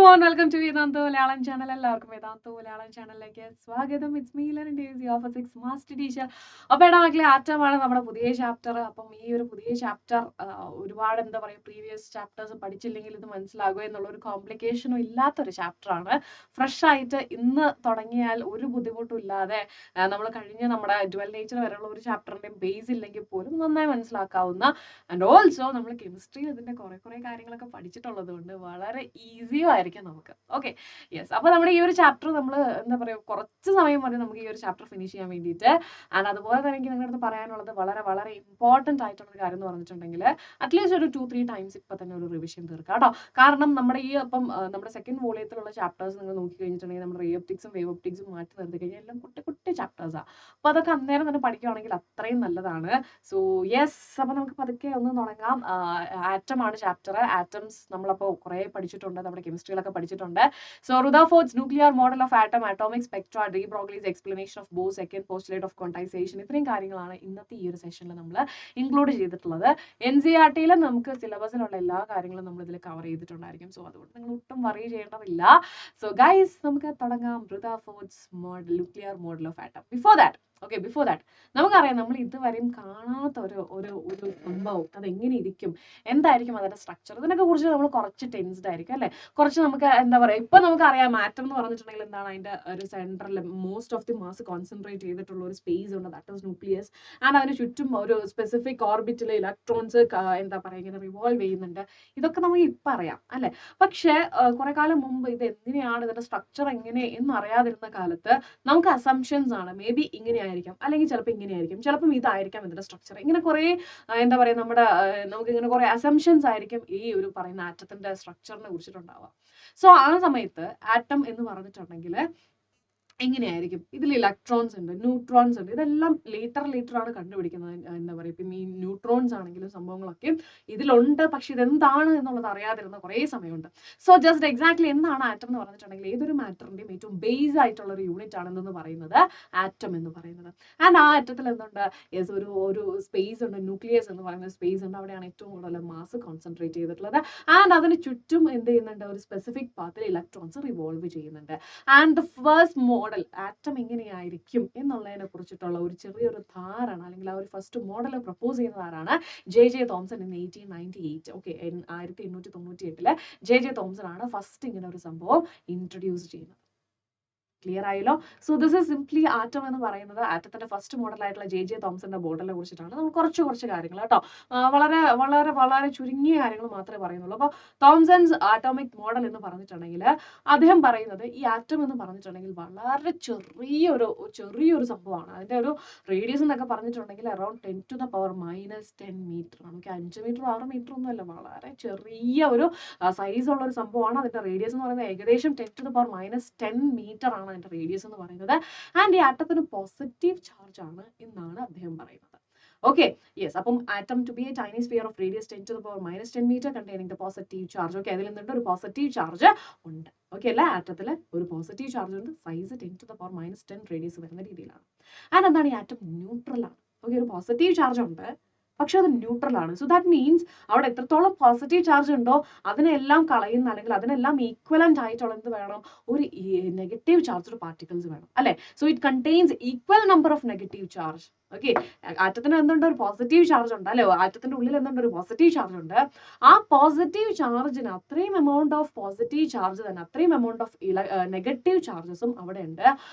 on, welcome to Vedantu Malayalam channel. എല്ലാവർക്കും വേദാന്തു മലയാളം ചാനലിലേക്ക് സ്വാഗതം. ഇറ്റ്സ് മീ ലെൻ ഡേസി ഓഫ് 6 മാസ്റ്റർ ടീച്ചർ. അപ്പോൾ എടാ മക്കളെ, ആറ്റമാണ് നമ്മുടെ പുതിയ ചാപ്റ്റർ. അപ്പം ഈ ഒരു പുതിയ ചാപ്റ്റർ ഒരുപാട് എന്താ പറയുക, പ്രീവിയസ് ചാപ്റ്റേഴ്സ് പഠിച്ചില്ലെങ്കിൽ ഇത് മനസ്സിലാകുക എന്നുള്ള ഒരു കോംപ്ലിക്കേഷനും ഇല്ലാത്തൊരു ചാപ്റ്ററാണ്. ഫ്രഷ് ആയിട്ട് ഇന്ന് തുടങ്ങിയാൽ ഒരു ബുദ്ധിമുട്ടും ഇല്ലാതെ നമ്മൾ കഴിഞ്ഞ നമ്മുടെ ഡ്വൽ നേച്ചർ വരെയുള്ള ഒരു ചാപ്റ്ററിൻ്റെയും ബേസ് ഇല്ലെങ്കിൽ പോലും നന്നായി മനസ്സിലാക്കാവുന്ന, ആൻഡ് ഓൾസോ നമ്മൾ കെമിസ്ട്രിയിൽ ഇതിൻ്റെ കുറേ കാര്യങ്ങളൊക്കെ പഠിച്ചിട്ടുള്ളത് കൊണ്ട് വളരെ ഈസിയും ആയിരിക്കും നമുക്ക്. Okay, yes. അപ്പോൾ നമ്മുടെ ഈ ഒരു ചാപ്റ്റർ നമ്മൾ എന്താ പറയുക, കുറച്ച് സമയം മതി നമുക്ക് ഈ ഒരു ചാപ്റ്റർ ഫിനിഷ് ചെയ്യാൻ വേണ്ടിയിട്ട്. ആൻഡ് അതുപോലെ തന്നെ എനിക്ക് നിങ്ങളുടെ അടുത്ത് പറയാനുള്ളത് വളരെ വളരെ ഇമ്പോർട്ടൻ്റ് ആയിട്ടുള്ള ഒരു കാര്യം എന്ന് പറഞ്ഞിട്ടുണ്ടെങ്കിൽ അറ്റ്ലീസ്റ്റ് ഒരു 2-3 ടൈംസ് ഇപ്പം തന്നെ ഒരു റിവിഷൻ തീർക്കാം കേട്ടോ. കാരണം നമ്മുടെ ഈ നമ്മുടെ സെക്കൻഡ് വോളിയത്തിലുള്ള ചാപ്റ്റേഴ്സ് നിങ്ങൾ നോക്കി കഴിഞ്ഞിട്ടുണ്ടെങ്കിൽ നമ്മുടെ റേ ഒപ്റ്റിക്സും വേവ് ഒപ്റ്റിക്സും മാറ്റി നിർത്തി കഴിഞ്ഞാൽ എല്ലാം കുട്ടി ചാപ്റ്റേഴ്സാണ്. അപ്പോൾ അതൊക്കെ അന്നേരം തന്നെ പഠിക്കുകയാണെങ്കിൽ അത്രയും നല്ലതാണ്. സോ യെസ്, അപ്പോൾ നമുക്ക് പതുക്കെ ഒന്ന് തുടങ്ങാം. ആറ്റമാണ് ചാപ്റ്റർ. ആറ്റംസ് നമ്മളപ്പോൾ കുറേ പഠിച്ചിട്ടുണ്ട്, നമ്മുടെ കെമിസ്ട്രിയിലൊക്കെ പഠിച്ചിട്ടുണ്ട്. So Rutherford's nuclear model of atom, atomic spectra, de Broglie's explanation of Bohr, second postulate of quantization, ഇത്രയും കാര്യങ്ങളാണ് ഇന്നത്തെ ഈ ഒരു സെഷനിൽ നമ്മൾ ഇൻക്ലൂഡ് ചെയ്തിട്ടുള്ളത്. NCERT-യിൽ നമുക്ക് സിലബസിലുള്ള എല്ലാ കാര്യങ്ങളും നമ്മൾ ഇതിൽ കവർ ചെയ്തിട്ടുണ്ടായിരിക്കും. സോ അതുകൊണ്ട് നിങ്ങൾ ഒട്ടും വറി ചെയ്യേണ്ടതില്ല. സോ ഗൈസ്, നമുക്ക് തുടങ്ങാം. Rutherford's model, nuclear model of atom. Before that നമുക്കറിയാം, നമ്മൾ ഇതുവരെയും കാണാത്ത ഒരു സംഭവം അതെങ്ങനെ ഇരിക്കും, എന്തായിരിക്കും അതിന്റെ സ്ട്രക്ചർ, ഇതിനൊക്കെ കുറിച്ച് നമ്മൾ കുറച്ച് ടെൻസ്ഡ് ആയിരിക്കും അല്ലെ. കുറച്ച് നമുക്ക് എന്താ പറയുക, ഇപ്പൊ നമുക്കറിയാം ആറ്റം എന്ന് പറഞ്ഞിട്ടുണ്ടെങ്കിൽ എന്താണ്, അതിന്റെ ഒരു central most of the mass concentrate ചെയ്തിട്ടുള്ള ഒരു സ്പേസ് ഉണ്ട്, ദാറ്റ് ഈസ് ന്യൂക്ലിയസ്. ആൻഡ് അതിന് ചുറ്റും ഒരു സ്പെസിഫിക് ഓർബിറ്റിൽ ഇലക്ട്രോൺസ് എന്താ പറയുക ഇങ്ങനെ റിവോൾവ് ചെയ്യുന്നുണ്ട്. ഇതൊക്കെ നമുക്ക് ഇപ്പം അറിയാം അല്ലെ. പക്ഷേ കുറെ കാലം മുമ്പ് ഇത് എങ്ങനെയാണ്, ഇതിന്റെ സ്ട്രക്ചർ എങ്ങനെ എന്നറിയാതിരുന്ന കാലത്ത് നമുക്ക് അസംഷൻസ് ആണ്. മേ ബി ഇങ്ങനെയായിരിക്കും, അല്ലെങ്കിൽ ചിലപ്പോൾ ഇങ്ങനെയായിരിക്കും, ചിലപ്പം ഇതായിരിക്കാം ഇതിന്റെ സ്ട്രക്ചർ. ഇങ്ങനെ കുറെ എന്താ പറയുക, നമുക്ക് ഇങ്ങനെ കുറെ അസംഷൻസ് ആയിരിക്കും ഈ ഒരു പറയുന്ന ആറ്റത്തിന്റെ സ്ട്രക്ചറിനെ കുറിച്ചിട്ടുണ്ടാവുക. സോ ആ സമയത്ത് ആറ്റം എന്ന് പറഞ്ഞിട്ടുണ്ടെങ്കിൽ എങ്ങനെയായിരിക്കും, ഇതിൽ ഇലക്ട്രോൺസ് ഉണ്ട്, ന്യൂട്രോൺസ് ഉണ്ട്, ഇതെല്ലാം ലേറ്റർ ആണ് കണ്ടുപിടിക്കുന്നത്. എന്താ പറയുക, ഇപ്പം ഈ ന്യൂട്രോൺസ് ആണെങ്കിലും സംഭവങ്ങളൊക്കെ ഇതിലുണ്ട്, പക്ഷെ ഇതെന്താണ് എന്നുള്ളത് അറിയാതിരുന്ന കുറേ സമയമുണ്ട്. സോ ജസ്റ്റ് എക്സാക്ട്ലി എന്താണ് ആറ്റം എന്ന് പറഞ്ഞിട്ടുണ്ടെങ്കിൽ ഏതൊരു മാറ്ററിന്റെയും ഏറ്റവും ബേസ് ആയിട്ടുള്ള ഒരു യൂണിറ്റ് ആണെന്ന് പറയുന്നത് ആറ്റം എന്ന് പറയുന്നത്. ആൻഡ് ആ ആറ്റത്തിൽ എന്തുണ്ട്, യെസ്, ഒരു സ്പേസ് ഉണ്ട്, ന്യൂക്ലിയസ് എന്ന് പറയുന്ന സ്പേസ് ഉണ്ട്. അവിടെയാണ് ഏറ്റവും കൂടുതൽ മാസ് കോൺസെൻട്രേറ്റ് ചെയ്തിട്ടുള്ളത്. ആൻഡ് അതിന് ചുറ്റും എന്ത് ചെയ്യുന്നുണ്ട്, ഒരു സ്പെസിഫിക് പാത്തിൽ ഇലക്ട്രോൺസ് റിവോൾവ് ചെയ്യുന്നുണ്ട്. And the first model atom എങ്ങനെയായിരിക്കും എന്നുള്ളതിനെ കുറിച്ചിട്ടുള്ള ഒരു ചെറിയൊരു ധാരണ, അല്ലെങ്കിൽ ആ ഒരു ഫസ്റ്റ് മോഡൽ പ്രപ്പോസ് ചെയ്യുന്നത് ആരാണ്, J.J. Thomson in 1898. Okay, 1898 J.J. Thomson ആണ് ഫസ്റ്റ് ഇങ്ങനെ ഒരു സംഭവം ഇൻട്രൊഡ്യൂസ് ചെയ്യുന്നത്. ക്ലിയർ ആയല്ലോ. So this is simply atom എന്ന് പറയുന്നത് ആറ്റത്തിന്റെ ഫസ്റ്റ് മോഡലായിട്ടുള്ള J.J. തോംസന്റെ മോഡലിനെ കുറിച്ചിട്ടാണ്. നമ്മൾ കുറച്ച് കാര്യങ്ങൾ കേട്ടോ, വളരെ വളരെ വളരെ ചുരുങ്ങിയ കാര്യങ്ങൾ മാത്രമേ പറയുന്നുള്ളൂ. അപ്പോൾ തോംസൺസ് ആറ്റോമിക് മോഡൽ എന്ന് പറഞ്ഞിട്ടുണ്ടെങ്കിൽ അദ്ദേഹം പറയുന്നത് ഈ ആറ്റം എന്ന് പറഞ്ഞിട്ടുണ്ടെങ്കിൽ വളരെ ചെറിയൊരു സംഭവമാണ്. അതിന്റെ ഒരു റേഡിയസ് എന്നൊക്കെ പറഞ്ഞിട്ടുണ്ടെങ്കിൽ അറൌണ്ട് 10⁻⁻10 മീറ്റർ. നമുക്ക് 5 മീറ്റർ 6 മീറ്റർ ഒന്നുമല്ല, വളരെ ചെറിയ ഒരു സൈസ് ഉള്ള ഒരു സംഭവമാണ്. അതിന്റെ റേഡിയസ് എന്ന് പറയുന്നത് ഏകദേശം 10⁻⁻10 മീറ്റർ ആണ് അതിന്റെ റേഡിയസ് എന്ന് പറയുന്നത്. ആൻഡ് ഈ ആറ്റത്തിന് പോസിറ്റീവ് ചാർജ് ആണ് എന്നാണ് അദ്ദേഹം പറയുന്നത്. Okay, yes. അപ്പം atom to be a tiny sphere of radius 10⁻⁻10 metre containing the positive charge. Okay, അതിൽ നിന്നിട്ട് ഒരു പോസിറ്റീവ് ചാർജ് ഉണ്ട്. ഓക്കെ അല്ലേ, ആറ്റത്തിൽ ഒരു പോസിറ്റീവ് ചാർജ് ഉണ്ട്, സൈസ് 10⁻⁻10 റേഡിയസ് വരുന്ന രീതിയിലാണ്. ആൻഡ് എന്താണ്, ഈ ആറ്റം ന്യൂട്രൽ ആണ്. ഓക്കെ, ഒരു പോസിറ്റീവ് ചാർജ് ഉണ്ട്, പക്ഷെ അത് ന്യൂട്രൽ ആണ്. സോ ദാറ്റ് മീൻസ് അവിടെ എത്രത്തോളം പോസിറ്റീവ് ചാർജ് ഉണ്ടോ അതിനെല്ലാം കളയുന്ന, അല്ലെങ്കിൽ അതിനെല്ലാം ഈക്വലന്റ് ആയിട്ടുള്ള എന്ത് വേണം, ഒരു നെഗറ്റീവ് ചാർജ്ഡ് പാർട്ടിക്കിൾസ് വേണം അല്ലെ. So it contains equal number of negative charge. Okay, ആറ്റത്തിന് എന്തുണ്ട്, ഒരു പോസിറ്റീവ് ചാർജ് ഉണ്ട് അല്ലെ. ആറ്റത്തിന്റെ ഉള്ളിൽ എന്തുണ്ട്, ഒരു പോസിറ്റീവ് ചാർജ് ഉണ്ട്. ആ പോസിറ്റീവ് ചാർജിന് അത്രയും എമൗണ്ട് ഓഫ് പോസിറ്റീവ് ചാർജ് തന്നെ അത്രയും എമൗണ്ട് ഓഫ് നെഗറ്റീവ് ചാർജസും അവിടെ ഉണ്ട്.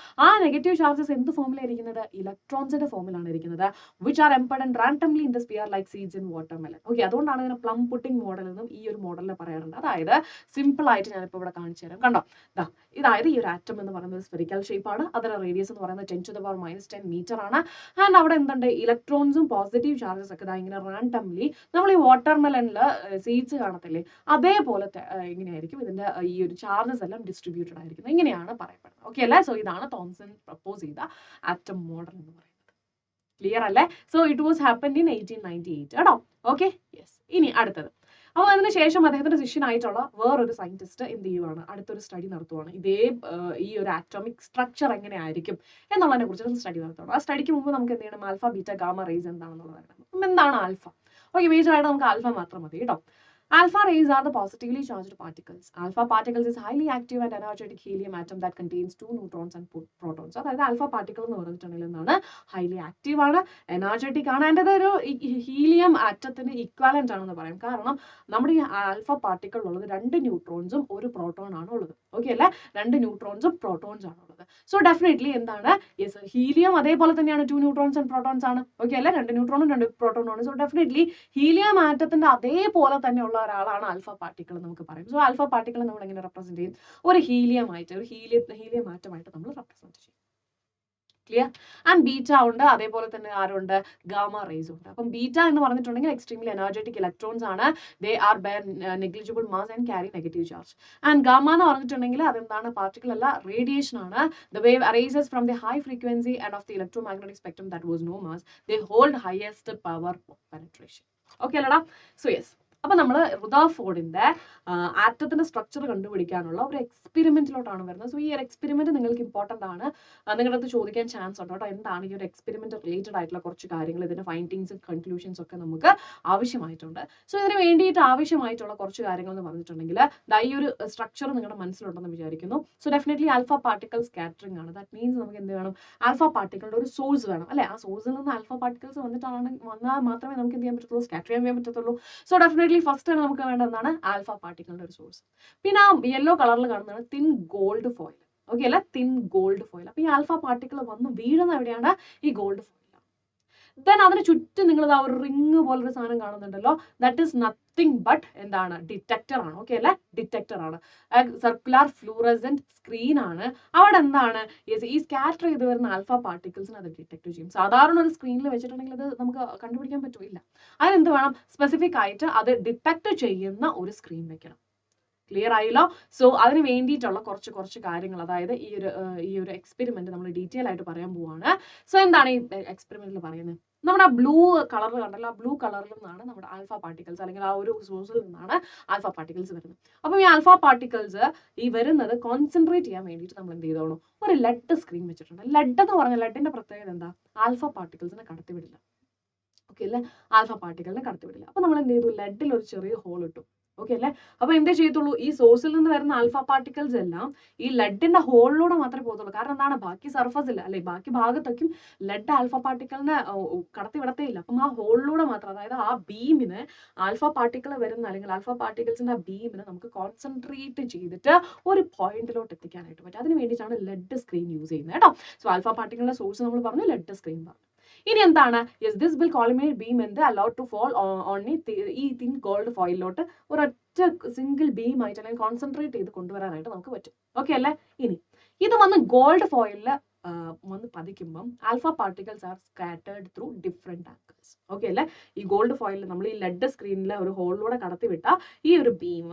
ആ നെഗറ്റീവ് ചാർജസ് എന്ത് ഫോമിലായിരിക്കുന്നത്, ഇലക്ട്രോൺസിന്റെ ഫോമിലാണ് ഇരിക്കുന്നത്, which are embedded randomly in the sphere like seeds in watermelon. Okay, അതുകൊണ്ടാണ് ഇതിനെ പ്ലം പുട്ടിംഗ് മോഡൽ എന്നും ഈ ഒരു മോഡലിനെ പറയാറുണ്ട്. അതായത് സിമ്പിൾ ആയിട്ട് ഞാനിപ്പോൾ ഇവിടെ കാണിച്ചു തരാം. കണ്ടോ, ഇതായത് ഈ ഒരു ആറ്റം എന്ന് പറയുന്നത് സ്ഫെറിക്കൽ ഷേപ്പാണ്. അതിന്റെ റേഡിയസ് എന്ന് പറയുന്നത് 10⁻⁻10 മീറ്റർ ആണ്. ആൻഡ് അവിടെ എന്തുണ്ട്, ഇലക്ട്രോൺസും പോസിറ്റീവ് ചാർജസ് ഒക്കെ ഇങ്ങനെ റാൻഡംലി നമ്മൾ ഈ വാട്ടർമെലനില് സീഡ്സ് കാണത്തില്ലേ, അതേപോലത്തെ ഇങ്ങനെയായിരിക്കും ഇതിന്റെ ഈ ഒരു ചാർജസ് എല്ലാം ഡിസ്ട്രിബ്യൂട്ടഡ് ആയിരിക്കുന്നത്. ഇങ്ങനെയാണ് പറയപ്പെടുന്നത്. ഓക്കെ അല്ലേ. സോ ഇതാണ് തോംസൺ പ്രപ്പോസ് ചെയ്ത ആറ്റം മോഡൽ എന്ന് പറയുന്നത്. ക്ലിയർ അല്ലേ. So it was happened in 1898 കേട്ടോ. Okay, yes. ഇനി അടുത്തത്, അപ്പോൾ അതിനുശേഷം അദ്ദേഹത്തിന്റെ ശിഷ്യനായിട്ടുള്ള വേറൊരു സയന്റിസ്റ്റ് എന്ത് ചെയ്യുവാണ്, അടുത്തൊരു സ്റ്റഡി നടത്തുവാണ്. ഈ ഒരു ആറ്റോമിക് സ്ട്രക്ചർ എങ്ങനെയായിരിക്കും എന്നുള്ളതിനെ കുറിച്ചൊരു സ്റ്റഡി നടത്തുവാണ്. ആ സ്റ്റഡിക്ക് മുമ്പ് നമുക്ക് എന്ത് ചെയ്യണം, ആൽഫ ബീറ്റ ഗാമ റേസ് എന്താണെന്നുള്ളത് അറിയണം. എന്താണ് ആൽഫ? ഓക്കെ, മേജർ ആയിട്ട് നമുക്ക് ആൽഫ മാത്രം മതി കേട്ടോ. Alpha rays are the positively charged particles. Alpha particles is highly active and energetic helium atom that contains 2 neutrons and protons. അതായത് ആൽഫ പാർട്ടിക്കിൾ എന്ന് പറഞ്ഞിട്ടുണ്ടെങ്കിൽ എന്താണ്, ഹൈലി ആക്റ്റീവ് ആണ്, എനർജറ്റിക് ആണ്, ആൻഡ് ഇതൊരു ഹീലിയം ആറ്റത്തിന് ഇക്വാലന്റ് ആണെന്ന് പറയും. കാരണം നമ്മുടെ ഈ ആൽഫ പാർട്ടിക്കിൾ ഉള്ളത് 2 ന്യൂട്രോൺസും 1 പ്രോട്ടോൺ ആണ് ഉള്ളത്. ഓക്കെ അല്ലേ, 2 ന്യൂട്രോൺസും പ്രോട്ടോൺസ് ആണ് ഉള്ളത്. സോ ഡെഫിനറ്റ്ലി എന്താണ്, യെസ് ഹീലിയം അതേപോലെ തന്നെയാണ് 2 ന്യൂട്രോൺസ് ആൻഡ് പ്രോട്ടോൺസ് ആണ്. ഓക്കെ അല്ലേ, 2 ന്യൂട്രോണും 2 പ്രോട്ടോണും ആണ്. സോ ഡെഫിനറ്റ്ലി ഹീലിയം ആറ്റത്തിന്റെ അതേപോലെ തന്നെയുള്ള ഒരാളാണ് ആൽഫ പാർട്ടിക്കിൾ നമുക്ക് പറയും. സോ ആൽഫ പാർട്ടിക്കിൾ നമ്മൾ എങ്ങനെ റെപ്രസെന്റ് ചെയ്യും, ഒരു ഹീലിയം ആയിട്ട്, ഒരു ഹീലിയം ആറ്റമായിട്ട് നമ്മൾ റെപ്രസെന്റ് ചെയ്യും. ക്ലിയർ? ആൻഡ് ബീറ്റ ഉണ്ട്, അതേപോലെ തന്നെ ആരുണ്ട്, ഗാമ റേസ് ഉണ്ട്. അപ്പം ബീറ്റ എന്ന് പറഞ്ഞിട്ടുണ്ടെങ്കിൽ എക്സ്ട്രീംലി എനർജറ്റിക് ഇലക്ട്രോൺസ് ആണ്, they are bear negligible mass and carry negative charge. And gamma എന്ന് പറഞ്ഞിട്ടുണ്ടെങ്കിൽ അതെന്താണ്, പാർട്ടിക്കിൾ അല്ല, റേഡിയേഷൻ ആണ്. The wave arises from the high frequency and of the electromagnetic spectrum that was no mass, they hold highest power penetration. Okay അല്ലടാ? So yes, അപ്പൊ നമ്മൾ റുദർഫോർഡിന്റെ ആറ്റത്തിന്റെ structure കണ്ടുപിടിക്കാനുള്ള ഒരു എക്സ്പെരിമെന്റിലോട്ടാണ് വരുന്നത്. സോ ഈ ഒരു എക്സ്പെരിമെന്റ് നിങ്ങൾക്ക് ഇമ്പോർട്ടന്റ് ആണ്, നിങ്ങളുടെ അടുത്ത് ചോദിക്കാൻ ചാൻസ് ഉണ്ട് കേട്ടോ. എന്താണ് ഈ ഒരു എക്സ്പെരിമെന്റ് റിലേറ്റഡ് ആയിട്ടുള്ള കുറച്ച് കാര്യങ്ങൾ, ഇതിന്റെ ഫൈൻഡിങ്സും കൺക്ലൂഷൻസ് ഒക്കെ നമുക്ക് ആവശ്യമായിട്ടുണ്ട്. സോ ഇതിന് വേണ്ടിയിട്ട് ആവശ്യമായിട്ടുള്ള കുറച്ച് കാര്യങ്ങൾ എന്ന് പറഞ്ഞിട്ടുണ്ടെങ്കിൽ ഈ ഒരു സ്ട്രക്ചർ നിങ്ങളുടെ മനസ്സിലുണ്ടെന്ന് വിചാരിക്കുന്നു. So definitely alpha particle scattering ആണ്. ദാറ്റ് മീൻസ് നമുക്ക് എന്ത് വേണം, ആൽഫ പാർട്ടിക്കിളുടെ ഒരു സോഴ്സ് വേണം അല്ലെ. ആ സോഴ്സിൽ നിന്ന് ആൽഫ പാർട്ടിക്കിൾസ് വന്നാൽ മാത്രമേ നമുക്ക് എന്ത് ചെയ്യാൻ പറ്റത്തുള്ളൂ, സ്കാറ്റർ ചെയ്യാൻ പറ്റത്തുള്ളൂ. സോ ഡെഫിനറ്റ്ലി ഫസ്റ്റ് ആണ് നമുക്ക് വേണ്ടതാണ് ആൽഫ പാർട്ടിക്കിളിന്റെ ഒരു സോഴ്സ്. പിന്നെ ആ യെല്ലോ കളറിൽ കാണുന്നതാണ് തിൻ ഗോൾഡ് ഫോയിൽ. ഓക്കെ അല്ലെ, തിൻ ഗോൾഡ് ഫോയിൽ. അപ്പൊ ഈ ആൽഫ പാർട്ടിക്കിൾ വന്ന് വീഴുന്ന എവിടെയാണ്, ഈ ഗോൾഡ് ഫോയിൽ. ദെൻ അതിന് ചുറ്റും നിങ്ങൾ ആ ഒരു റിങ് പോലൊരു സാധനം കാണുന്നുണ്ടല്ലോ, ദാറ്റ് ഈസ് നത്തിങ് ബട്ട് എന്താണ്, ഡിറ്റക്ടർ ആണ്. ഓക്കെ അല്ലെ, ഡിറ്റക്ടർ ആണ്, സർക്കുലർ ഫ്ലൂറസെന്റ് സ്ക്രീൻ ആണ്. അവിടെ എന്താണ്, ഈ സ്കാറ്റർ ചെയ്ത് വരുന്ന ആൽഫ പാർട്ടിക്കിൾസിന് അത് ഡിറ്റക്ട് ചെയ്യും. സാധാരണ ഒരു സ്ക്രീനിൽ വെച്ചിട്ടുണ്ടെങ്കിൽ അത് നമുക്ക് കണ്ടുപിടിക്കാൻ പറ്റില്ല. അതിനെന്ത് വേണം, സ്പെസിഫിക് ആയിട്ട് അത് ഡിറ്റക്ട് ചെയ്യുന്ന ഒരു സ്ക്രീൻ വെക്കണം. ക്ലിയർ ആയല്ലോ? സോ അതിന് വേണ്ടിയിട്ടുള്ള കുറച്ച് കാര്യങ്ങൾ, അതായത് ഈ ഒരു എക്സ്പെരിമെന്റ് നമ്മൾ ഡീറ്റെയിൽ ആയിട്ട് പറയാൻ പോവാണ്. സോ എന്താണ് ഈ എക്സ്പെരിമെന്റിൽ പറയുന്നത്, നമ്മുടെ ആ ബ്ലൂ കളർ കണ്ടല്ലോ, ആ ബ്ലൂ കളറിൽ നിന്നാണ് നമ്മുടെ ആൽഫ പാർട്ടിക്കിൾസ്, അല്ലെങ്കിൽ ആ ഒരു സോഴ്സിൽ നിന്നാണ് ആൽഫ പാർട്ടിക്കിൾസ് വരുന്നത്. അപ്പം ഈ ആൽഫ പാർട്ടിക്കിൾസ് ഈ വരുന്നത് കോൺസെൻട്രേറ്റ് ചെയ്യാൻ വേണ്ടിയിട്ട് നമ്മൾ എന്ത് ചെയ്തോളൂ, ഒരു ലെഡ് സ്ക്രീൻ വെച്ചിട്ടുണ്ട്. ലെഡ് എന്ന് പറഞ്ഞാൽ ലെഡിന്റെ പ്രത്യേകത എന്താ, ആൽഫ പാർട്ടിക്കിൾസിനെ കടത്തിവിടില്ല. ഓക്കെ അല്ലേ, ആൽഫ പാർട്ടിക്കിളിനെ കടത്തിവിടില്ല. അപ്പൊ നമ്മൾ എന്ത് ചെയ്തു, ലെഡിൽ ഒരു ചെറിയ ഹോൾ ഇട്ടു. ഓക്കെ അല്ലേ, അപ്പൊ എന്തേ ചെയ്യത്തുള്ളൂ, ഈ സോഴ്സിൽ നിന്ന് വരുന്ന ആൽഫ പാർട്ടിക്കിൾസ് എല്ലാം ഈ ലെഡിന്റെ ഹോളിലൂടെ മാത്രമേ പോകത്തുള്ളൂ. കാരണം എന്താണ്, ബാക്കി സർഫസ് ഇല്ല അല്ലെ, ബാക്കി ഭാഗത്തേക്കും ലെഡ് ആൽഫ പാർട്ടിക്കിളിനെ കടത്തിവിടത്തേ ഇല്ല. അപ്പം ആ ഹോളിലൂടെ മാത്രം, അതായത് ആ ബീമിന് ആൽഫ പാർട്ടിക്കിൾ വരുന്ന, അല്ലെങ്കിൽ ആൽഫ പാർട്ടിക്കിൾസിന്റെ ആ ബീമിനെ നമുക്ക് കോൺസെൻട്രേറ്റ് ചെയ്തിട്ട് ഒരു പോയിന്റിലോട്ട് എത്തിക്കാനായിട്ട് പറ്റും. അതിന് വേണ്ടിയിട്ടാണ് ലെഡ് സ്ക്രീൻ യൂസ് ചെയ്യുന്നത് കേട്ടോ. സോ ആൽഫ പാർട്ടിക്കിളിന്റെ സോഴ്സ് നമ്മൾ പറഞ്ഞു, ലെഡ് സ്ക്രീൻ പറഞ്ഞു. ഇനി എന്താണ്, yes this will collimate beam എന്ത് അലൗഡ് ടു ഫോൾ ഓൺ ഈ തിൻ ഗോൾഡ് ഫോയിലോട്ട് ഒരൊറ്റ സിംഗിൾ ബീം ആയിട്ട് അല്ലെങ്കിൽ കോൺസെൻട്രേറ്റ് ചെയ്ത് കൊണ്ടുവരാനായിട്ട് നമുക്ക് പറ്റും. ഓക്കെ അല്ലേ? ഇനി ഇത് വന്ന് ഗോൾഡ് ഫോയിലില് വന്ന് പതിക്കുമ്പം alpha particles are scattered through different angles. Okay അല്ലേ, ഈ ഗോൾഡ് ഫോയിൽ നമ്മൾ ഈ ലെഡ് സ്ക്രീനിലെ ഒരു ഹോളിലൂടെ കടത്തിവിട്ട ഈ ഒരു ബീം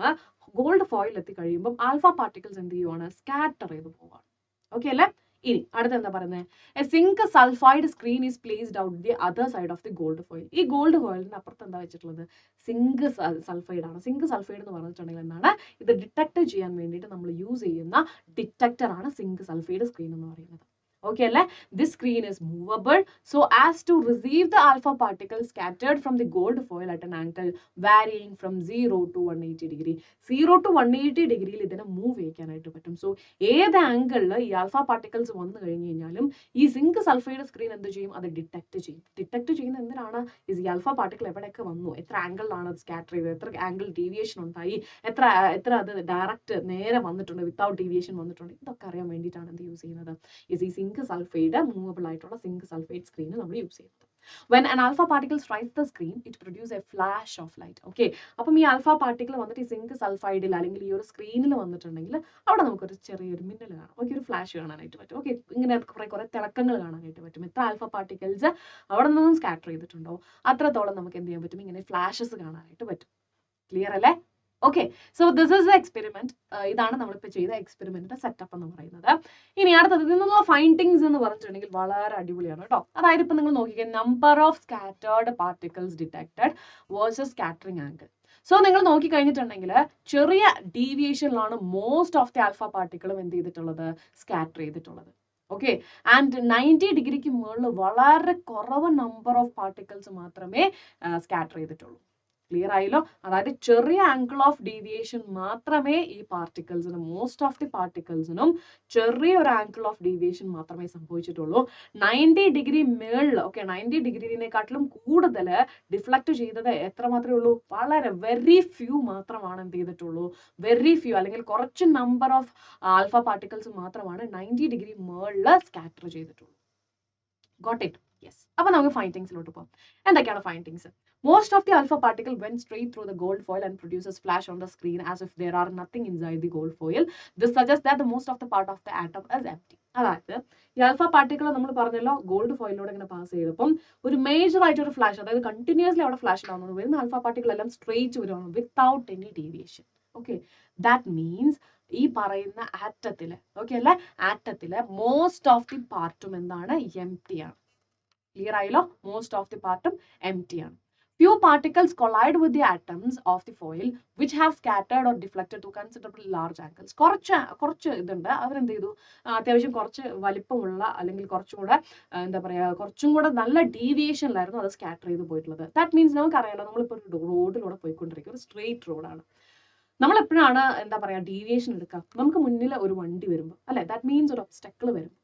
ഗോൾഡ് ഫോയിൽ എത്തി കഴിയുമ്പോൾ ആൽഫ പാർട്ടിക്കിൾസ് എന്ത് ചെയ്യുവാണ്, സ്കാറ്റർ ചെയ്ത് പോവാണ്. ഓക്കെ അല്ലേ? ഇനി അടുത്ത എന്താ പറയുന്നത്, a zinc sulphide screen is placed out the other side of the gold foil. ഈ ഗോൾഡ് ഫോയിലിന്റെ അപ്പുറത്ത് എന്താ വെച്ചിട്ടുള്ളത്, സിങ്ക് സൾഫൈഡ് ആണ്. സിങ്ക് സൾഫൈഡ് എന്ന് പറഞ്ഞിട്ടുണ്ടെങ്കിൽ എന്താണ്, ഇത് ഡിറ്റക്ട് ചെയ്യാൻ വേണ്ടിയിട്ട് നമ്മൾ യൂസ് ചെയ്യുന്ന ഡിറ്റക്ടർ ആണ് സിങ്ക് സൾഫൈഡ് സ്ക്രീൻ എന്ന് പറയുന്നത്. Okay അല്ലേ, this screen is movable so as to receive the alpha particles scattered from the gold foil at an angle varying from 0 to 180 degree. 0 to 180 ഡിഗ്രിയിൽ ഇതിനെ മൂവ് ചെയ്യിക്കാനായിട്ട് പറ്റും. So ഏത് ആംഗിളിൽ ഈ ആൽഫ പാർട്ടിക്കിൾസ് വന്നു കഴിഞ്ഞു കഴിഞ്ഞാലും ഈ സിങ്ക് സൾഫൈഡ് സ്ക്രീൻ എന്ത് ചെയ്യും, അത് ഡിറ്റക്ട് ചെയ്യും. ഡിറ്റക്ട് ചെയ്യുന്ന എന്തിനാണ്, ഈ ആൽഫ പാർട്ടിക്കിൾ എവിടെയൊക്കെ വന്നു, എത്ര ആംഗിളിലാണ് അത് സ്കാറ്റർ ചെയ്തത്, എത്ര ആംഗിൾ ഡീവിയേഷൻ ഉണ്ടായി, എത്ര അത് ഡയറക്റ്റ് നേരെ വന്നിട്ടുണ്ട്, വിത്തൗട്ട് ഡീവിയേഷൻ വന്നിട്ടുണ്ട്, ഇതൊക്കെ അറിയാൻ വേണ്ടിയിട്ടാണ് എന്ത് യൂസ് ചെയ്യുന്നത്, ഈ സിങ്ക് സൾഫൈഡ് മൂവബിൾ ആയിട്ടുള്ള സിങ്ക് സൾഫൈഡ് സ്ക്രീൻ നമ്മൾ യൂസ് ചെയ്യുന്നത്. When an alpha particle strikes the screen, it produces a flash of light. Okay, അപ്പം ഈ ആൽഫ പാർട്ടിക്കിൾ വന്നിട്ട് ഈ സിങ്ക് സൾഫൈഡിൽ അല്ലെങ്കിൽ ഈ ഒരു സ്ക്രീനിൽ വന്നിട്ടുണ്ടെങ്കിൽ അവിടെ നമുക്കൊരു ചെറിയൊരു മിന്നൽ കാണാം. ഓക്കെ, ഒരു ഫ്ലാഷ് കാണാനായിട്ട് പറ്റും. ഓക്കെ, ഇങ്ങനെ കുറെ തിളക്കങ്ങൾ കാണാനായിട്ട് പറ്റും. എത്ര ആൽഫ പാർട്ടിക്കിൾസ് അവിടെ നിന്നും സ്കാറ്റർ ചെയ്തിട്ടുണ്ടോ അത്രത്തോളം നമുക്ക് എന്ത് ചെയ്യാൻ പറ്റും, ഇങ്ങനെ ഫ്ലാഷസ് കാണാനായിട്ട് പറ്റും. ക്ലിയർ അല്ലേ? Okay, so this is the experiment. ഇതാണ് നമ്മളിപ്പോൾ ചെയ്ത എക്സ്പെരിമെന്റിന്റെ സെറ്റപ്പ് എന്ന് പറയുന്നത്. ഇനി അടുത്തത് ഇതിൽ നിന്നുള്ള ഫൈൻഡിങ്സ് എന്ന് പറഞ്ഞിട്ടുണ്ടെങ്കിൽ വളരെ അടിപൊളിയാണ് കേട്ടോ. അതായത് ഇപ്പൊ നിങ്ങൾ നോക്കിക്കുക, number of scattered particles detected versus scattering angle. So നിങ്ങൾ നോക്കി കഴിഞ്ഞിട്ടുണ്ടെങ്കിൽ ചെറിയ ഡീവിയേഷനിലാണ് മോസ്റ്റ് ഓഫ് ദി ആൽഫ പാർട്ടിക്കിളും എന്ത് ചെയ്തിട്ടുള്ളത്, സ്കാറ്റർ ചെയ്തിട്ടുള്ളത്. ഓക്കെ, ആൻഡ് 90 ഡിഗ്രിക്ക് മുകളിൽ വളരെ കുറവ് നമ്പർ ഓഫ് പാർട്ടിക്കിൾസ് മാത്രമേ സ്കാറ്റർ ചെയ്തിട്ടുള്ളൂ. ക്ലിയർ ആയല്ലോ? അതായത് ചെറിയ ആംഗിൾ ഓഫ് ഡീവിയേഷൻ മാത്രമേ ഈ പാർട്ടിക്കിൾസിനും, മോസ്റ്റ് ഓഫ് ദി പാർട്ടിക്കിൾസിനും ചെറിയൊരു ആംഗിൾ ഓഫ് ഡീവിയേഷൻ മാത്രമേ സംഭവിച്ചിട്ടുള്ളൂ. 90 ഡിഗ്രി മേളിൽ, ഓക്കെ, 90 ഡിഗ്രിനെക്കാട്ടിലും കൂടുതൽ ഡിഫ്ലക്ട് ചെയ്തത് എത്ര മാത്രമേ ഉള്ളൂ? വളരെ വെരി ഫ്യൂ മാത്രമാണ് എന്ത് ചെയ്തിട്ടുള്ളൂ? വെരി ഫ്യൂ, അല്ലെങ്കിൽ കുറച്ച് നമ്പർ ഓഫ് ആൽഫ പാർട്ടിക്കിൾസ് മാത്രമാണ് 90 ഡിഗ്രി മേളിൽ സ്കാറ്റർ ചെയ്തിട്ടുള്ളൂ. Got it? യെസ്. അപ്പൊ നമുക്ക് ഫൈൻഡിങ്സിലോട്ട് പോകാം. എന്തൊക്കെയാണ് findings? Most of the alpha particle went straight through the gold foil and produces flash on the screen as if there are nothing inside the gold foil. This suggests that the most of the part of the atom is empty. അതായത് ഈ alpha particle നമ്മൾ പറഞ്ഞല്ലോ gold ഫോയിലൂടെ ഇങ്ങനെ pass ചെയ്തപ്പം ഒരു major ആയിട്ട് ഒരു flash, അതായത് കണ്ടിന്യൂസ്ലി അവിടെ ഫ്ലാഷ് ഉണ്ടാവുന്നത്, വരുന്ന ആൽഫ പാർട്ടിക്കിൾ എല്ലാം സ്ട്രേറ്റ് വരുവാണ് without any deviation. Okay, that means ഈ പറയുന്ന ആറ്റത്തില്, ഓക്കെ അല്ലെ, ആറ്റത്തില് മോസ്റ്റ് ഓഫ് ദി പാർട്ടും എന്താണ്? എംപ്റ്റി ആണ്. ക്ലിയർ ആയല്ലോ? മോസ്റ്റ് ഓഫ് ദി പാർട്ടും എംപ്റ്റി ആണ്. Few particles collide with the atoms of the foil which have scattered or deflected to considerably large angles. കുറച്ച് ഇതുണ്ട്, അവരെന്ത് ചെയ്തു, അത്യാവശ്യം കുറച്ച് വലിപ്പമുള്ള, അല്ലെങ്കിൽ കുറച്ചും കൂടെ എന്താ പറയുക, കുറച്ചും കൂടെ നല്ല ഡീവിയേഷനിലായിരുന്നു അത് സ്കാറ്റർ ചെയ്ത് പോയിട്ടുള്ളത്. ദാറ്റ് മീൻസ് നമുക്കറിയാലോ, നമ്മളിപ്പോൾ ഒരു റോഡിലൂടെ പോയിക്കൊണ്ടിരിക്കും, ഒരു സ്ട്രെയിറ്റ് റോഡാണ്. നമ്മൾ എപ്പോഴാണ് എന്താ പറയുക ഡീവിയേഷൻ എടുക്കുക? നമുക്ക് മുന്നിൽ ഒരു വണ്ടി വരുമ്പോൾ അല്ലെ, ദാറ്റ് മീൻസ് ഒരു ഒബ്സ്റ്റക്കിൾ വരും.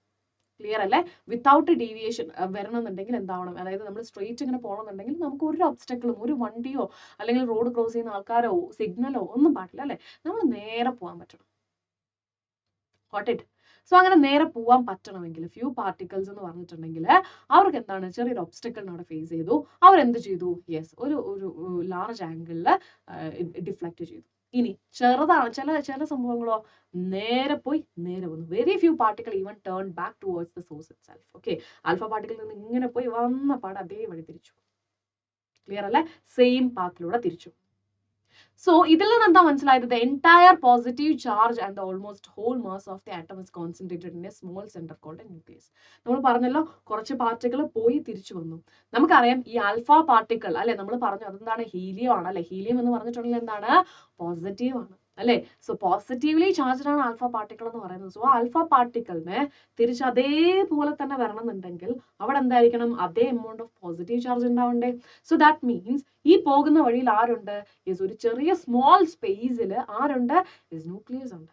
ക്ലിയർ അല്ലേ? വിത്തൗട്ട് ഡീവിയേഷൻ വരണമെന്നുണ്ടെങ്കിൽ എന്താവണം? അതായത് നമ്മൾ സ്ട്രെയിറ്റ് ഇങ്ങനെ പോകണമെന്നുണ്ടെങ്കിൽ നമുക്ക് ഒരു ഒബ്സ്റ്റക്കിളും, ഒരു വണ്ടിയോ അല്ലെങ്കിൽ റോഡ് ക്രോസ് ചെയ്യുന്ന ആൾക്കാരോ സിഗ്നലോ ഒന്നും പാടില്ല അല്ലെ, നമ്മൾ നേരെ പോകാൻ പറ്റണം. Got it? സോ അങ്ങനെ നേരെ പോകാൻ പറ്റണമെങ്കിൽ ഫ്യൂ പാർട്ടിക്കിൾസ് എന്ന് പറഞ്ഞിട്ടുണ്ടെങ്കിൽ അവർക്ക് എന്താണ്? ചെറിയൊരു ഒബ്സ്റ്റക്കിളിനെ അവിടെ ഫേസ് ചെയ്തു. അവരെന്ത് ചെയ്തു? യെസ്, ഒരു ലാർജ് ആംഗിളിൽ ഡിഫ്ലക്ട് ചെയ്തു. ഇനി ചെറുതാണ്, ചില സംഭവങ്ങളോ നേരെ പോയി നേരെ വന്നു. Very few particle even turn back towards the source itself. Okay, alpha പാർട്ടിക്കിളിൽ നിന്ന് ഇങ്ങനെ പോയി വന്ന പാട് അതേ വഴി തിരിച്ചു. ക്ലിയർ അല്ലേ? സെയിം പാത്തിലൂടെ തിരിച്ചു. സോ ഇതിൽ നിന്ന് എന്താ മനസ്സിലായത്? The entire positive charge and the almost whole mass of the atom is concentrated in a small center called a nucleus. നമ്മൾ പറഞ്ഞല്ലോ കുറച്ച് പാർട്ടിക്കിൾ പോയി തിരിച്ചു വന്നു. നമുക്കറിയാം ഈ ആൽഫ പാർട്ടിക്കിൾ അല്ലെ, നമ്മൾ പറഞ്ഞു അതെന്താണ്? ഹീലിയം ആണ് അല്ലെ. ഹീലിയം എന്ന് പറഞ്ഞിട്ടുണ്ടെങ്കിൽ എന്താണ്? പോസിറ്റീവ് ആണ് അല്ലെ. സോ പോസിറ്റീവ്ലി ചാർജ്ഡ് ആണ് ആൽഫ പാർട്ടിക്കിൾ എന്ന് പറയുന്നത്. സോ ആൽഫ പാർട്ടിക്കിളിനെ തിരിച്ച് അതേപോലെ തന്നെ വരണമെന്നുണ്ടെങ്കിൽ അവിടെ എന്തായിരിക്കണം? അതേ എമൗണ്ട് ഓഫ് പോസിറ്റീവ് ചാർജ് ഉണ്ടാവണ്ടേ? സോ ദാറ്റ് മീൻസ് ഈ പോകുന്ന വഴിയിൽ ആരുണ്ട്? യെസ്, ഒരു ചെറിയ സ്മോൾ സ്പേസിൽ ആരുണ്ട്? യെസ്, ന്യൂക്ലിയസ് ഉണ്ട്.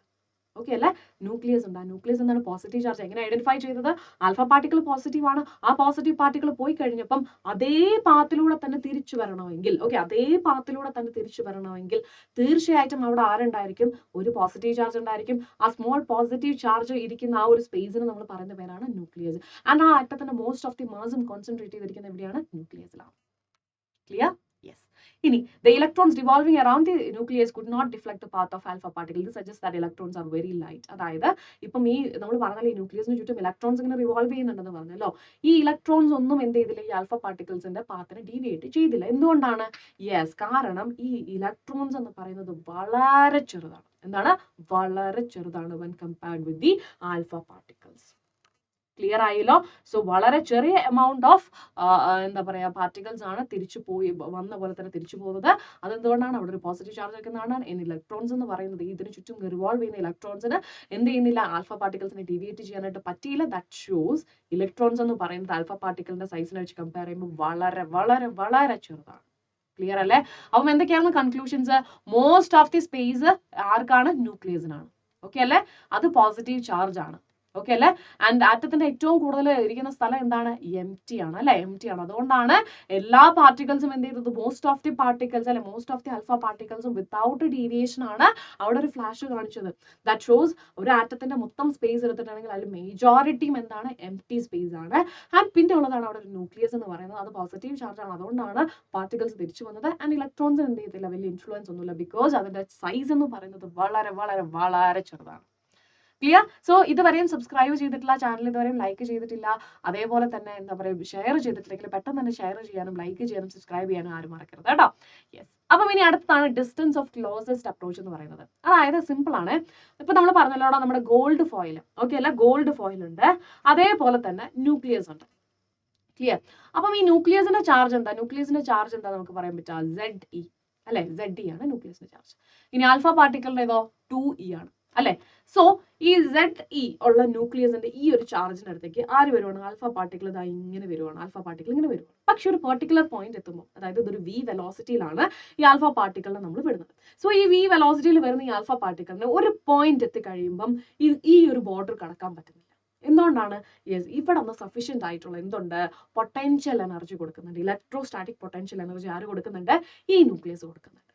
ഓക്കെ അല്ലെ? ന്യൂക്ലിയസ് ഉണ്ട്. ആ ന്യൂക്ലിയസ് എന്താണ്? Positive charge. എങ്ങനെ ഐഡന്റിഫൈ ചെയ്തത്? ആൽഫ പാർട്ടിക്കിൾ പോസിറ്റീവ് ആണ്. ആ പോസിറ്റീവ് പാർട്ടിക്കിൾ പോയി കഴിഞ്ഞപ്പം അതേ പാത്തിലൂടെ തന്നെ തിരിച്ചു വരണമെങ്കിൽ, ഓക്കെ, അതേ പാത്തിലൂടെ തന്നെ തിരിച്ചു വരണമെങ്കിൽ തീർച്ചയായിട്ടും അവിടെ ആരുണ്ടായിരിക്കും? ഒരു പോസിറ്റീവ് ചാർജ് ഉണ്ടായിരിക്കും. ആ സ്മോൾ പോസിറ്റീവ് ചാർജ് ഇരിക്കുന്ന ആ ഒരു സ്പേസിന് നമ്മൾ പറയുന്ന പേരാണ് ന്യൂക്ലിയസ്. ആൻഡ് ആ ആറ്റത്തിന്റെ മോസ്റ്റ് ഓഫ് ദി മാസും കോൺസെൻട്രേറ്റ് ചെയ്തിരിക്കുന്നത് എവിടെയാണ്? ന്യൂക്ലിയസിലാണ്. ക്ലിയർ? യെസ്. ഇനി the electrons revolving around the nucleus could not deflect the path of alpha particle. This suggests that electrons are very light. അതായത് ഇപ്പം ഈ നമ്മൾ പറഞ്ഞല്ലോ ഈ ന്യൂക്ലിയസിന് ചുറ്റും ഇലക്ട്രോൺസ് ഇങ്ങനെ റിവോൾവ് ചെയ്യുന്നുണ്ടെന്ന് പറഞ്ഞല്ലോ. ഈ ഇലക്ട്രോൺസ് ഒന്നും എന്ത് ചെയ്തില്ല? ഈ ആൽഫ പാർട്ടിക്കിൾസിന്റെ പാത്തിനെ ഡീവിയേറ്റ് ചെയ്തില്ല. എന്തുകൊണ്ടാണ്? യെസ്, കാരണം ഈ ഇലക്ട്രോൺസ് എന്ന് പറയുന്നത് വളരെ ചെറുതാണ്. എന്താണ്? വളരെ ചെറുതാണ് when compared with the alpha particles. Clear ആയല്ലോ? സോ വളരെ ചെറിയ എമൗണ്ട് ഓഫ് എന്താ പറയാ പാർട്ടിക്കിൾസ് ആണ് തിരിച്ചു പോയി വന്ന പോലെ തന്നെ തിരിച്ചു പോകുന്നത്. അതെന്തുകൊണ്ടാണ്? അവിടെ ഒരു പോസിറ്റീവ് ചാർജ് വെക്കുന്നതാണ്. ഇലക്ട്രോൺസ് എന്ന് പറയുന്നത് ഇതിന് ചുറ്റും റിവോൾവ് ചെയ്യുന്ന ഇലക്ട്രോൺസിന് എന്ത് ചെയ്യുന്നില്ല? ആൽഫ പാർട്ടിക്കിൾസിനെ ഡീവിയേറ്റ് ചെയ്യാനായിട്ട് പറ്റിയില്ല. ദാറ്റ് ഷോസ് ഇലക്ട്രോൺസ് എന്ന് പറയുന്നത് ആൽഫ പാർട്ടിക്കിളിന്റെ സൈസിനെ വെച്ച് കമ്പയർ ചെയ്യുമ്പോൾ വളരെ വളരെ വളരെ ചെറുതാണ്. ക്ലിയർ അല്ലേ? അപ്പം എന്തൊക്കെയാണ് conclusions? Most of the space ആർക്കാണ്? ന്യൂക്ലിയസിനാണ്. ഓക്കെ അല്ലേ? അത് പോസിറ്റീവ് ചാർജ് ആണ്. ഓക്കെ അല്ലെ? ആൻഡ് ആറ്റത്തിന്റെ ഏറ്റവും കൂടുതൽ ഇരിക്കുന്ന സ്ഥലം എന്താണ്? എംപ്റ്റി ആണ് അല്ലെ. എംപ്റ്റി ആണ്. അതുകൊണ്ടാണ് എല്ലാ പാർട്ടിക്കിൾസും എന്ത് ചെയ്തത്? മോസ്റ്റ് ഓഫ് ദി പാർട്ടിക്കിൾസ് അല്ലെ, മോസ്റ്റ് ഓഫ് ദി ആൽഫ പാർട്ടിക്കിൾസും വിത്തൗട്ട് ഡീവിയേഷൻ ആണ് അവിടെ ഒരു ഫ്ലാഷ് കാണിച്ചത്. ദാറ്റ് ഷോസ് ഒരു ആറ്റത്തിന്റെ മൊത്തം സ്പേസ് എടുത്തിട്ടുണ്ടെങ്കിൽ അതിൽ മെജോറിറ്റിയും എന്താണ്? എംപ്റ്റി സ്പേസ് ആണ്. ആൻഡ് പിന്നെ ഉള്ളതാണ് അവിടെ ഒരു ന്യൂക്ലിയസ് എന്ന് പറയുന്നത്. അത് പോസിറ്റീവ് ചാർജ് ആണ്. അതുകൊണ്ടാണ് പാർട്ടിക്കിൾസ് തിരിച്ചു വന്നത്. ആൻഡ് ഇലക്ട്രോൺസ് എന്ത് ചെയ്തില്ല? വലിയ ഇൻഫ്ലുവൻസ് ഒന്നുമില്ല. ബിക്കോസ് അതിന്റെ സൈസ് എന്ന് പറയുന്നത് വളരെ വളരെ വളരെ ചെറുതാണ്. ക്ലിയർ? സോ ഇതുവരെയും സബ്സ്ക്രൈബ് ചെയ്തിട്ടില്ല, ചാനൽ ഇതുവരെയും ലൈക്ക് ചെയ്തിട്ടില്ല, അതേപോലെ തന്നെ എന്താ പറയുക ഷെയർ ചെയ്തിട്ടില്ലെങ്കിൽ പെട്ടെന്ന് തന്നെ ഷെയർ ചെയ്യാനും ലൈക്ക് ചെയ്യാനും സബ്സ്ക്രൈബ് ചെയ്യാനും ആരും മറക്കരുത് കേട്ടോ. യെസ്. അപ്പം ഇനി അടുത്താണ് ഡിസ്റ്റൻസ് ഓഫ് ക്ലോസസ്റ്റ് അപ്രോച്ച് എന്ന് പറയുന്നത്. അതായത് സിമ്പിൾ ആണ്. ഇപ്പൊ നമ്മൾ പറഞ്ഞല്ലോ നമ്മുടെ ഗോൾഡ് ഫോയിൽ, ഓക്കെ അല്ല, ഗോൾഡ് ഫോയിൽ ഉണ്ട്, അതേപോലെ തന്നെ ന്യൂക്ലിയസ് ഉണ്ട്. ക്ലിയർ? അപ്പം ഈ ന്യൂക്ലിയസിന്റെ ചാർജ് എന്താ? ന്യൂക്ലിയസിന്റെ ചാർജ് എന്താ നമുക്ക് പറയാൻ പറ്റുക? ZE അല്ലെ. ZE ആണ് ന്യൂക്ലിയസിന്റെ ചാർജ്. ഇനി ആൽഫ പാർട്ടിക്കിളിന്റെ ഏതോ 2E ആണ്. അല്ലെ? സോ ഈ ZE ഉള്ള ന്യൂക്ലിയസിന്റെ ഈ ഒരു ചാർജിന്റെ അടുത്തേക്ക് ആര് വരുവാണ്? ആൽഫ പാർട്ടിക്കിൾ ഇതാ ഇങ്ങനെ വരുവാണ്. ആൽഫ പാർട്ടിക്കിൾ ഇങ്ങനെ വരുവാണ്. പക്ഷെ ഒരു പെർട്ടിക്കുലർ പോയിന്റ് എത്തുമ്പോൾ, അതായത് ഇതൊരു V വെലോസിറ്റിയിലാണ് ഈ ആൽഫ പാർട്ടിക്കിളിനെ നമ്മൾ വിടുന്നത്. സോ ഈ V വെലോസിറ്റിയിൽ വരുന്ന ഈ ആൽഫ പാർട്ടിക്കിളിന് ഒരു പോയിന്റ് എത്തി കഴിയുമ്പം ഈ ഒരു ബോർഡർ കടക്കാൻ പറ്റുന്നില്ല. എന്തുകൊണ്ടാണ്? യെസ്, ഇവിടെ ഒന്ന് സഫീഷ്യന്റ് ആയിട്ടുള്ള എന്തുണ്ട്? പൊട്ടൻഷ്യൽ എനർജി കൊടുക്കുന്നുണ്ട്. ഇലക്ട്രോസ്റ്റാറ്റിക് പൊട്ടൻഷ്യൽ എനർജി ആര് കൊടുക്കുന്നുണ്ട്? ഈ ന്യൂക്ലിയസ് കൊടുക്കുന്നുണ്ട്.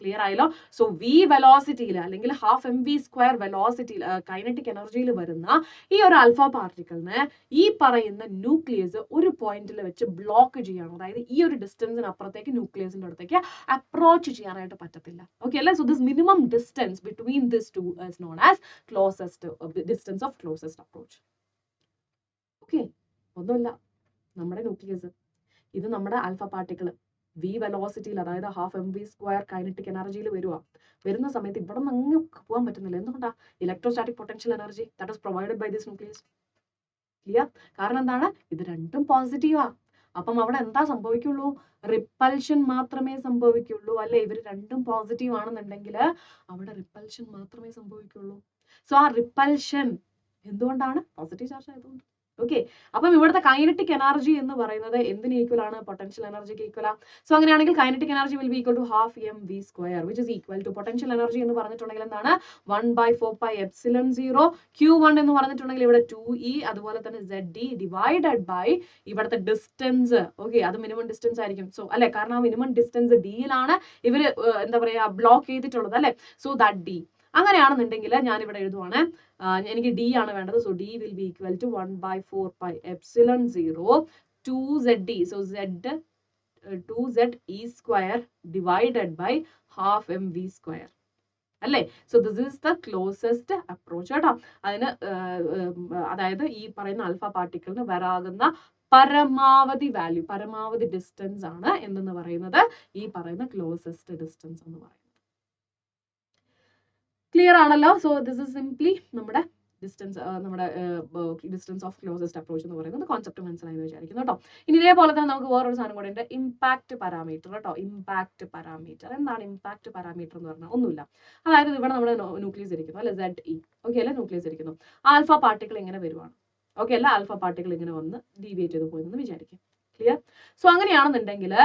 ക്ലിയർ ആയല്ലോ? സോ V വെലോസിറ്റിയിൽ അല്ലെങ്കിൽ ഹാഫ് mv² വെലോസിറ്റിയിൽ കൈനറ്റിക് എനർജിയിൽ വരുന്ന ഈ ഒരു ആൽഫ പാർട്ടിക്കിളിന് ഈ പറയുന്ന ന്യൂക്ലിയസ് ഒരു പോയിന്റിൽ വെച്ച് ബ്ലോക്ക് ചെയ്യണം. അതായത് ഈ ഒരു ഡിസ്റ്റൻസിന് അപ്പുറത്തേക്ക് ന്യൂക്ലിയസിന്റെ അടുത്തേക്ക് അപ്രോച്ച് ചെയ്യാനായിട്ട് പറ്റത്തില്ല. ഓക്കെ അല്ലേ? So this minimum distance between this two is known as distance of closest approach. Okay, ഒന്നുമില്ല, നമ്മുടെ ന്യൂക്ലിയസ് ഇത് നമ്മുടെ ആൽഫ പാർട്ടിക്കിൾ V വെലോസിറ്റിയിൽ, അതായത് ഹാഫ് mv² കൈനറ്റിക് എനർജിയിൽ വരുന്ന സമയത്ത് ഇവിടെ നിന്ന് അങ്ങ് പോകാൻ പറ്റുന്നില്ല. എന്തുകൊണ്ടാ? Electrostatic potential energy that is provided by this nucleus. Clear? കാരണം എന്താണ്? ഇത് രണ്ടും പോസിറ്റീവാ. അപ്പം അവിടെ എന്താ സംഭവിക്കുള്ളൂ? റിപ്പൽഷൻ മാത്രമേ സംഭവിക്കുള്ളൂ. അല്ലെ? ഇവർ രണ്ടും പോസിറ്റീവ് ആണെന്നുണ്ടെങ്കിൽ അവിടെ റിപ്പൽഷൻ മാത്രമേ സംഭവിക്കുള്ളൂ. സോ ആ റിപ്പൽഷൻ എന്തുകൊണ്ടാണ്? പോസിറ്റീവ് ചാർജ് ആയതുകൊണ്ട്. ഓക്കെ, അപ്പം ഇവിടുത്തെ കൈനറ്റിക് എനർജി എന്ന് പറയുന്നത് എന്തിന് ഈക്വൽ ആണ്? പൊട്ടൻഷ്യൽ എനർജിക്ക് ഈക്വൽ ആ. സോ അങ്ങനെയാണെങ്കിൽ kinetic energy will be equal to half mv² which is equal to potential energy എന്ന് പറഞ്ഞിട്ടുണ്ടെങ്കിൽ എന്താണ്? 1/4πε0 Q1 എന്ന് പറഞ്ഞിട്ടുണ്ടെങ്കിൽ ഇവിടെ 2e, അതുപോലെ തന്നെ ZE ഡിവൈഡഡ് ബൈ ഇവിടുത്തെ ഡിസ്റ്റൻസ്. ഓക്കെ, അത് മിനിമം ഡിസ്റ്റൻസ് ആയിരിക്കും. സോ അല്ലെ, കാരണം ആ മിനിമം ഡിസ്റ്റൻസ് ഡിയിലാണ് ഇവര് എന്താ പറയാ ബ്ലോക്ക് ചെയ്തിട്ടുള്ളത് അല്ലെ? So that D. അങ്ങനെയാണെന്നുണ്ടെങ്കിൽ ഞാൻ ഇവിടെ എഴുതുവാണ്, എനിക്ക് D ആണ് വേണ്ടത്. So D will be equal to 1/4πε0 2ZE. So Z 2ZE² divided by half mv². അല്ലേ? So this is the closest approach കേട്ടോ. അതിന് അതായത് ഈ പറയുന്ന ആൽഫ പാർട്ടിക്കിളിന് വരാകുന്ന പരമാവധി വാല്യൂ, പരമാവധി ഡിസ്റ്റൻസ് ആണ് എന്തെന്ന് പറയുന്നത്? ഈ പറയുന്ന ക്ലോസസ്റ്റ് ഡിസ്റ്റൻസ് എന്ന് പറയുന്നത്. ക്ലിയർ ആണല്ലോ? സോ ദിസ് ഇസ് സിംപ്ലി നമ്മുടെ ഡിസ്റ്റൻസ്, നമ്മുടെ ഡിസ്റ്റൻസ് ഓഫ് ക്ലോസസ്റ്റ് അപ്രോച്ച് എന്ന് പറയുന്നത് കോൺസെപ്റ്റ് മനസ്സിലായി എന്ന് വിചാരിക്കുന്നു കേട്ടോ. ഇനി ഇതേപോലെ തന്നെ നമുക്ക് വേറൊരു സാധനം കൂടെ ഉണ്ട്, ഇമ്പാക്ട് പാരാമീറ്റർ കേട്ടോ. ഇമ്പാക്ട് പാരാമീറ്റർ എന്താണ്? ഇമ്പാക്ട് പാരാമീറ്റർ എന്ന് പറഞ്ഞാൽ ഒന്നുമില്ല. അതായത് ഇവിടെ നമ്മുടെ ന്യൂക്ലിയസ് ഇരിക്കുന്നു അല്ലെ? ZE. ഓക്കെ അല്ലെ? ന്യൂക്ലിയസ് ഇരിക്കുന്നു. ആൽഫ പാർട്ടിക്കിൾ ഇങ്ങനെ വരുവാണ്. ഓക്കെ അല്ല? ആൽഫ പാർട്ടിക്കിൾ ഇങ്ങനെ വന്ന് ഡീവിയേറ്റ് ചെയ്ത് പോയെന്ന് വിചാരിക്കും. ക്ലിയർ? സോ അങ്ങനെയാണെന്നുണ്ടെങ്കിൽ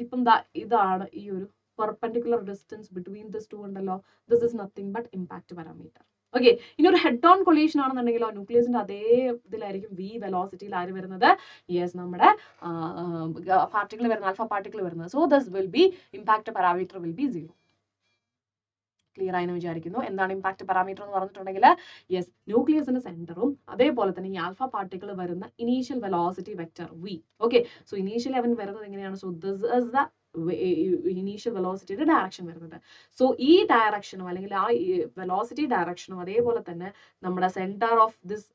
ഇപ്പം ഇതാണ് ഈ ഒരു perpendicular distance between this two ഉണ്ടല്ലോ. This is nothing but impact parameter. Okay, ഇനി ഒരു ഹെഡ് ഓൺ കൊളീഷൻ ആണെന്നുണ്ടെങ്കിലോ ന്യൂക്ലിയസിന്റെ അതേ ഇതിലായിരിക്കും V വെലോസിറ്റിയിൽ ആര് വരുന്നത്? യെസ്, നമ്മുടെ പാർട്ടിക്കിൾ വരുന്നത്, ആൽഫ പാർട്ടിക്കിൾ വരുന്നത്. So this will B impact parameter will be 0. Clear ആയെന്ന് വിചാരിക്കുന്നു. എന്താണ് ഇമ്പാക്ട് പാരാമീറ്റർ എന്ന് പറഞ്ഞിട്ടുണ്ടെങ്കിൽ യെസ്, ന്യൂക്ലിയസിന്റെ സെന്ററും അതേപോലെ തന്നെ ഈ ആൽഫ പാർട്ടിക്കിൾ വരുന്ന initial velocity vector V. Okay, so initially അവൻ വരുന്നത് എങ്ങനെയാണ്? So this is the initial വെലോസിറ്റിയുടെ ഡയറക്ഷൻ വരുന്നത്. സോ ഈ ഡയറക്ഷനും അല്ലെങ്കിൽ ആ വെലോസിറ്റി ഡയറക്ഷനും അതേപോലെ തന്നെ നമ്മുടെ സെന്റർ ഓഫ് ദിസ്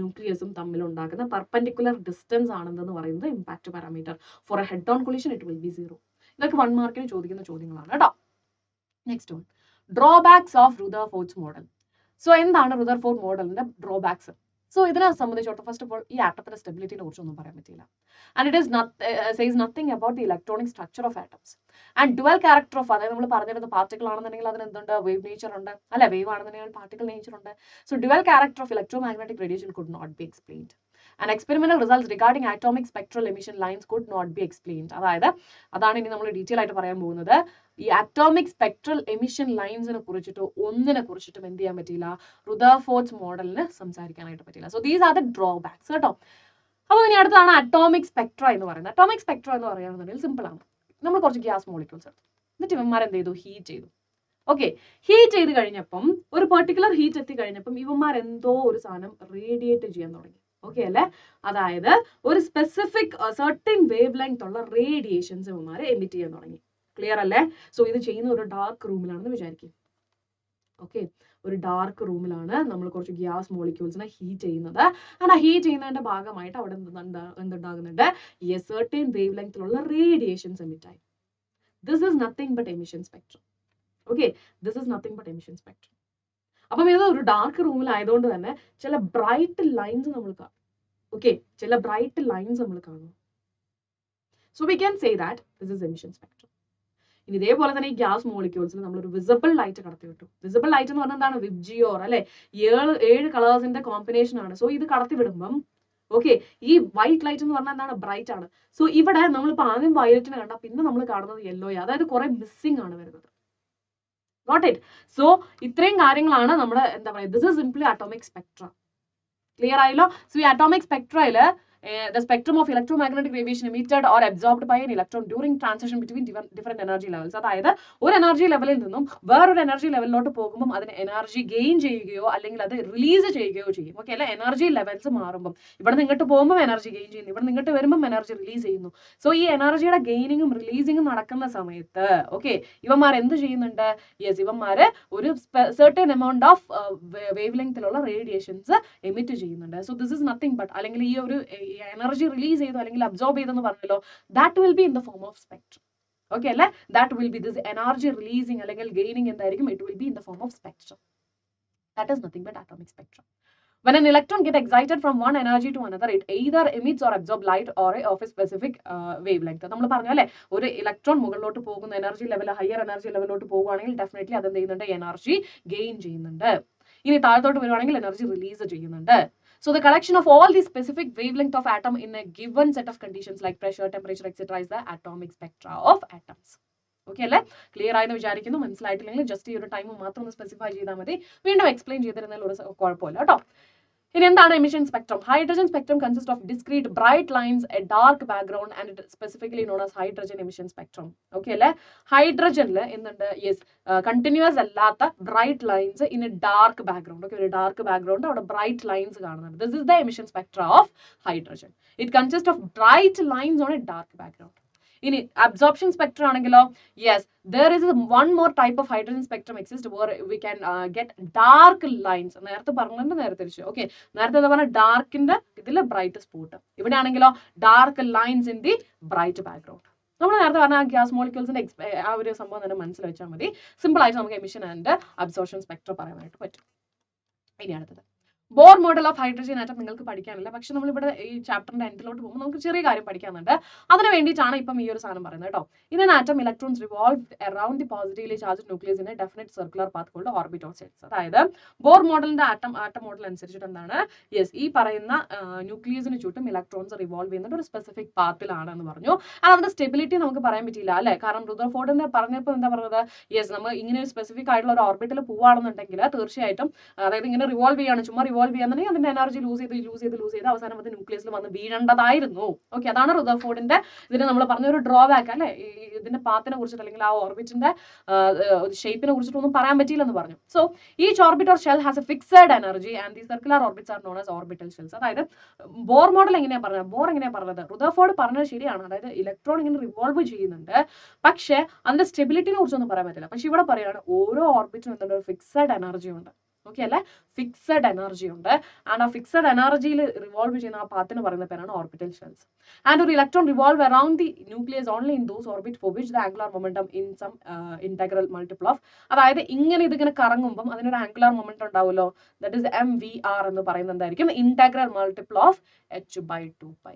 ന്യൂക്ലിയസും തമ്മിൽ ഉണ്ടാക്കുന്ന പെർപെൻഡിക്കുലർ ഡിസ്റ്റൻസ് ആണെന്ന് പറയുന്നത് impact parameter. For a head on collision it will be 0. ഇതൊക്കെ 1 മാർക്കിന് ചോദിക്കുന്ന ചോദ്യങ്ങളാണ് കേട്ടോ. Next one, drawbacks of Rutherford's model. So എന്താണ് റുദർഫോർഡ് മോഡലിന്റെ ഡ്രോബാക്സ്? സോ ഇതിനെ സംബന്ധിച്ചിടത്തോളം ഫസ്റ്റ് ഓഫ് ഓൾ ഈ ആറ്റത്തിന്റെ സ്റ്റെബിലിറ്റിനെ കുറിച്ചൊന്നും പറയാൻ പറ്റില്ല. And it is says nothing about the electronic structure of atoms and dual character of, അതായത് നമ്മൾ പറഞ്ഞിരുന്നത് പാർട്ടിക്കിൾ ആണെന്നുണ്ടെങ്കിൽ അതിന് എന്തുണ്ട്? വേവ് നേച്ചർ ഉണ്ട് അല്ലെ? വേവ് ആണെന്നുണ്ടെങ്കിൽ പാർട്ടിക്കിൾ നേച്ചർ ഉണ്ട്. So dual character of electromagnetic radiation could not be explained. And experimental results regarding atomic spectral emission lines could not be explained. അതാണ് ഇനി നമ്മൾ ഡീറ്റെയിൽ ആയിട്ട് പറയാൻ പോകുന്നത്. ഈ അറ്റോമിക് സ്പെക്ട്രൽ എമിഷൻ ലൈൻസിനെ കുറിച്ചിട്ടോ ഒന്നിനെ കുറിച്ചിട്ടും എന്ത് ചെയ്യാൻ പറ്റില്ല? റുദർഫോർഡ്സ് മോഡലിന് സംസാരിക്കാനായിട്ട് പറ്റില്ല. So these are the drawbacks കേട്ടോ. അപ്പോൾ ഇനി അടുത്താണ് അറ്റോമിക് സ്പെക്ട്ര എന്ന് പറയുന്നത്. അറ്റോമിക് സ്പെക്ട്ര എന്ന് പറയുകയാണെന്നുണ്ടെങ്കിൽ സിമ്പിൾ ആണ്. നമ്മൾ കുറച്ച് ഗ്യാസ് മോളിക്യൂൾസ് എടുത്തു, എന്നിട്ട് ഇവന്മാർ എന്ത് ചെയ്തു? ഹീറ്റ് ചെയ്തു. ഓക്കെ, ഹീറ്റ് ചെയ്ത് കഴിഞ്ഞപ്പം ഒരു പെർട്ടിക്കുലർ ഹീറ്റ് എത്തി കഴിഞ്ഞപ്പം ഇവന്മാർ എന്തോ ഒരു സാധനം റേഡിയേറ്റ് ചെയ്യാൻ തുടങ്ങി. ഓക്കെ അല്ലെ? അതായത് ഒരു സ്പെസിഫിക് സർട്ടൻ വേവ് ലെങ്ത് ഉള്ള റേഡിയേഷൻസ് ഇവന്മാർ എമിറ്റ് ചെയ്യാൻ തുടങ്ങി. ക്ലിയർ അല്ലേ? സോ ഇത് ചെയ്യുന്ന ഒരു ഡാർക്ക് റൂമിലാണെന്ന് വിചാരിക്കും. ഓക്കെ, ഒരു ഡാർക്ക് റൂമിലാണ് നമ്മൾ കുറച്ച് ഗ്യാസ് മോളിക്യൂൾസിനെ ഹീറ്റ് ചെയ്യുന്നത്. ആ ഹീറ്റ് ചെയ്യുന്നതിന്റെ ഭാഗമായിട്ട് അവിടെ എന്തുണ്ടാകുന്നുണ്ട്? ഈ സർട്ടൻ വേവ് ലെങ്ത്തിലുള്ള റേഡിയേഷൻസ് എമിറ്റ് ആയി. This is nothing but emission spectrum. Okay, this is nothing but emission spectrum. അപ്പം ഇത് ഒരു ഡാർക്ക് റൂമിലായതുകൊണ്ട് തന്നെ ചില ബ്രൈറ്റ് ലൈൻസ് നമ്മൾ കാണും. ഓക്കെ, ചില ബ്രൈറ്റ് ലൈൻസ് നമ്മൾ കാണും. So we can say that this is emission spectrum. ഇനി ഇതേപോലെ തന്നെ ഈ ഗ്യാസ് മോളിക്യൂൾസിൽ നമ്മളൊരു വിസിബിൾ ലൈറ്റ് കടത്തി വിട്ടു. വിസിബിൾ ലൈറ്റ് എന്ന് പറഞ്ഞാൽ എന്താണ്? വിബ്ജിയോർ അല്ലെ, 7 കളേഴ്സിന്റെ കോമ്പിനേഷൻ ആണ്. സോ ഇത് കടത്തി വിടുമ്പം ഓക്കെ, ഈ വൈറ്റ് ലൈറ്റ് എന്ന് പറഞ്ഞാൽ എന്താണ്? ബ്രൈറ്റ് ആണ്. സോ ഇവിടെ നമ്മളിപ്പോ ആദ്യം വയലറ്റിനെ കണ്ട പിന്നെ നമ്മൾ കാണുന്നത് യെല്ലോ, അതായത് കുറെ മിസ്സിംഗ് ആണ് വരുന്നത്. Got it? സോ ഇത്രയും കാര്യങ്ങളാണ് നമ്മുടെ എന്താ പറയുക, this is simply atomic Spectra. Clear ആയല്ലോ? സോ ഈ atomic സ്പെക്ട്രയില് the spectrum of electromagnetic radiation emitted or absorbed by an electron during transition between different energy levels. അതായത് ഒരു എനർജി ലെവലിൽ നിന്നും വേറൊരു എനർജി ലെവലിലോട്ട് പോകുമ്പോൾ അതിന് എനർജി ഗെയിൻ ചെയ്യുകയോ അല്ലെങ്കിൽ അത് റിലീസ് ചെയ്യുകയോ ചെയ്യും. ഓക്കെ അല്ലെ? എനർജി ലെവൽസ് മാറുമ്പോൾ ഇവിടെ നിങ്ങോട്ട് പോകുമ്പോൾ എനർജി ഗെയിൻ ചെയ്യുന്നു, ഇവിടെ നിങ്ങോട്ട് വരുമ്പോൾ എനർജി റിലീസ് ചെയ്യുന്നു. സോ ഈ എനർജിയുടെ ഗെയിനിങ്ങും റിലീസിങ്ങും നടക്കുന്ന സമയത്ത് ഓക്കെ ഇവന്മാർ എന്ത് ചെയ്യുന്നുണ്ട്? യെസ്, ഇവന്മാര് ഒരു certain amount of വേവ് ലെങ്തിലുള്ള റേഡിയേഷൻസ് എമിറ്റ് ചെയ്യുന്നുണ്ട്. So this is nothing but, അല്ലെങ്കിൽ ഈ ഒരു എനർജി റിലീസ് ചെയ്തു അല്ലെങ്കിൽ അബ്സോർബ് ചെയ്തെന്ന് പറഞ്ഞല്ലോ, that will be in the form of spectrum. Okay അല്ലെ? That will be this energy releasing അല്ലെങ്കിൽ ഗെയിനിങ് എന്തായിരിക്കും? It will be in the form of spectrum. That is nothing but atomic spectrum. When an electron gets excited from one energy to another, it either emits or absorbs light or of a specific wavelength. നമ്മൾ പറഞ്ഞു അല്ലേ, ഒരു electron മുകളിലോട്ട് പോകുന്ന energy level, higher energy ലെവലിലോട്ട് പോകുകയാണെങ്കിൽ definitely അത് എന്ത് ചെയ്യുന്നുണ്ട്? എനർജി ഗെയിൻ ചെയ്യുന്നുണ്ട്. ഇനി താഴത്തോട്ട് വരുവാണെങ്കിൽ എനർജി റിലീസ് ചെയ്യുന്നുണ്ട്. So the collection of all these specific wavelength of atom in a given set of conditions like pressure, temperature, etc. is the atomic spectra of atoms. Okay അല്ലേ? Clear ആയെന്ന് വിചാരിക്കുന്നു. മനസ്സിലായിട്ടില്ലെങ്കിൽ just ഈ ഒരു time മാത്രം ഒന്ന് specify ചെയ്താൽ മതി. വീണ്ടും എക്സ്പ്ലെയിൻ ചെയ്തിരുന്നതിൽ ഒരു കുഴപ്പമില്ല കേട്ടോ. ഇനി എന്താണ് emission spectrum? Hydrogen spectrum consist of discrete bright lines, A dark background and it specifically known as hydrogen emission spectrum. Okay അല്ലേ? ഹൈഡ്രജനിൽ എന്തുണ്ട്? യെസ്, കണ്ടിന്യൂസ് അല്ലാത്ത bright lines in A dark background. Okay, ഒരു dark background, അവിടെ bright lines കാണുന്നുണ്ട്. This is the emission Spectra of hydrogen. It consist of bright lines on A dark background. ഇനി absorption spectrum ആണെങ്കിലോ, yes, there is one more type of hydrogen spectrum exists where we can get dark lines. നേരത്തെ പറഞ്ഞിട്ട് നേരത്തെ തിരിച്ചു. Okay, നേരത്തെ എന്താ പറഞ്ഞാൽ ഡാർക്കിന്റെ ഇതിൽ ബ്രൈറ്റ് സ്പോട്ട്, ഇവിടെ ആണെങ്കിലോ dark lines in the bright background. നമ്മൾ നേരത്തെ പറഞ്ഞ ഗ്യാസ് മോളിക്യൂൾസിന്റെ ആ ഒരു സംഭവം തന്നെ മനസ്സിൽ വെച്ചാൽ മതി. സിമ്പിൾ ആയിട്ട് നമുക്ക് എമിഷൻ ആൻഡ് അബ്സോർപ്ഷൻ സ്പെക്ട്രം പറയാനായിട്ട് പറ്റും. ഇനി അടുത്തത് Bohr model of hydrogen atom നിങ്ങൾക്ക് പഠിക്കാനില്ല, പക്ഷെ നമ്മളിവിടെ ഈ ചാപ്റ്ററിന്റെ എൻഡിലോട്ട് പോകുമ്പോൾ നമുക്ക് ചെറിയ കാര്യം പഠിക്കാനുണ്ട്. അതിന് വേണ്ടിയിട്ടാണ് ഇപ്പം ഈ ഒരു സാധനം പറയുന്നത് കേട്ടോ. In an atom electrons revolve around the positively charged nucleus in a definite circular path called orbit or states. അതായത് ബോർ മോഡലിന്റെ ആറ്റം മോഡൽ അനുസരിച്ചിട്ട് എന്താണ്? യെസ്, ഈ പറയുന്ന ന്യൂക്ലിയസിന് ചുറ്റും ഇലക്ട്രോൺസ് റിവോൾവ് ചെയ്യുന്ന ഒരു സ്പെസിഫിക് പാത്തിലാണ് എന്ന് പറഞ്ഞു. അതിന്റെ സ്റ്റെബിലിറ്റി നമുക്ക് പറയാൻ പറ്റില്ല അല്ലെ, കാരണം റുദർഫോർഡിന്റെ പറഞ്ഞപ്പോൾ എന്താ പറഞ്ഞത്? യെസ്, നമ്മൾ ഇങ്ങനെ ഒരു സ്പെസിഫിക് ആയിട്ടുള്ള ഒരു ഓർബിറ്റിൽ പോവുകയാണെന്നുണ്ടെങ്കിൽ തീർച്ചയായിട്ടും അതായത് ഇങ്ങനെ റിവോൾവ് ചെയ്യാണ്, ചുമ്മാ റിവോൾവ് ചെയ്യാന്നുണ്ടെങ്കിൽ അതിന്റെ എനർജി ലൂസ് ചെയ്ത് അവസാനം അത് ന്യൂക്ലിയസിൽ വന്ന് വീഴേണ്ടതായിരുന്നു. ഓക്കെ, അതാണ് റുദർഫോർഡിന്റെ ഇതിന് നമ്മൾ പറഞ്ഞ ഒരു ഡ്രോബാക്ക് അല്ലെ. ഇതിന്റെ പാത്തിനെ കുറിച്ചിട്ട് അല്ലെങ്കിൽ ആ ഓർബിറ്റിന്റെ ഷേപ്പിനെ കുറിച്ചിട്ടൊന്നും പറയാൻ പറ്റിയില്ലെന്ന് പറഞ്ഞു. So each orbit or shell has a fixed energy and the circular orbits are known as orbital shells. അതായത് ബോർ മോഡൽ എങ്ങനെയാ പറഞ്ഞത്? ബോർ എങ്ങനെയാ പറഞ്ഞത്? റുദർഫോർഡ് പറഞ്ഞത് ശരിയാണ്, അതായത് ഇലക്ട്രോൺ ഇങ്ങനെ റിവോൾവ് ചെയ്യുന്നുണ്ട്, പക്ഷെ അതിന്റെ സ്റ്റെബിലിറ്റിനെ കുറിച്ചൊന്നും പറയാൻ പറ്റില്ല. പക്ഷെ ഇവിടെ പറയാണ് ഓരോ ഓർബിറ്റിനും എന്തുണ്ട്? ഒരു ഫിക്സഡ് എനർജി ഉണ്ട്. ഓക്കെ അല്ലെ? ഫിക്സഡ് എനർജി ഉണ്ട്. ആൻഡ് ആ ഫിക്സഡ് എനർജിയിൽ റിവോൾവ് ചെയ്യുന്ന ആ പാത്തിന് പറയുന്ന പേരാണ് ഓർബിറ്റൽ ഷെൽസ്. ആൻഡ് ഒരു electron revolve around the nucleus only in those orbit for which the angular momentum in some integral multiple of, അതായത് ഇങ്ങനെ ഇതിങ്ങനെ കറങ്ങുമ്പോൾ അതിനൊരു ആംഗുലർ മൊമെന്റം ഉണ്ടാവുമല്ലോ, ദാറ്റ് ഇസ് MVR എന്ന് പറയുന്നത് എന്തായിരിക്കും? Integral multiple of h/2π.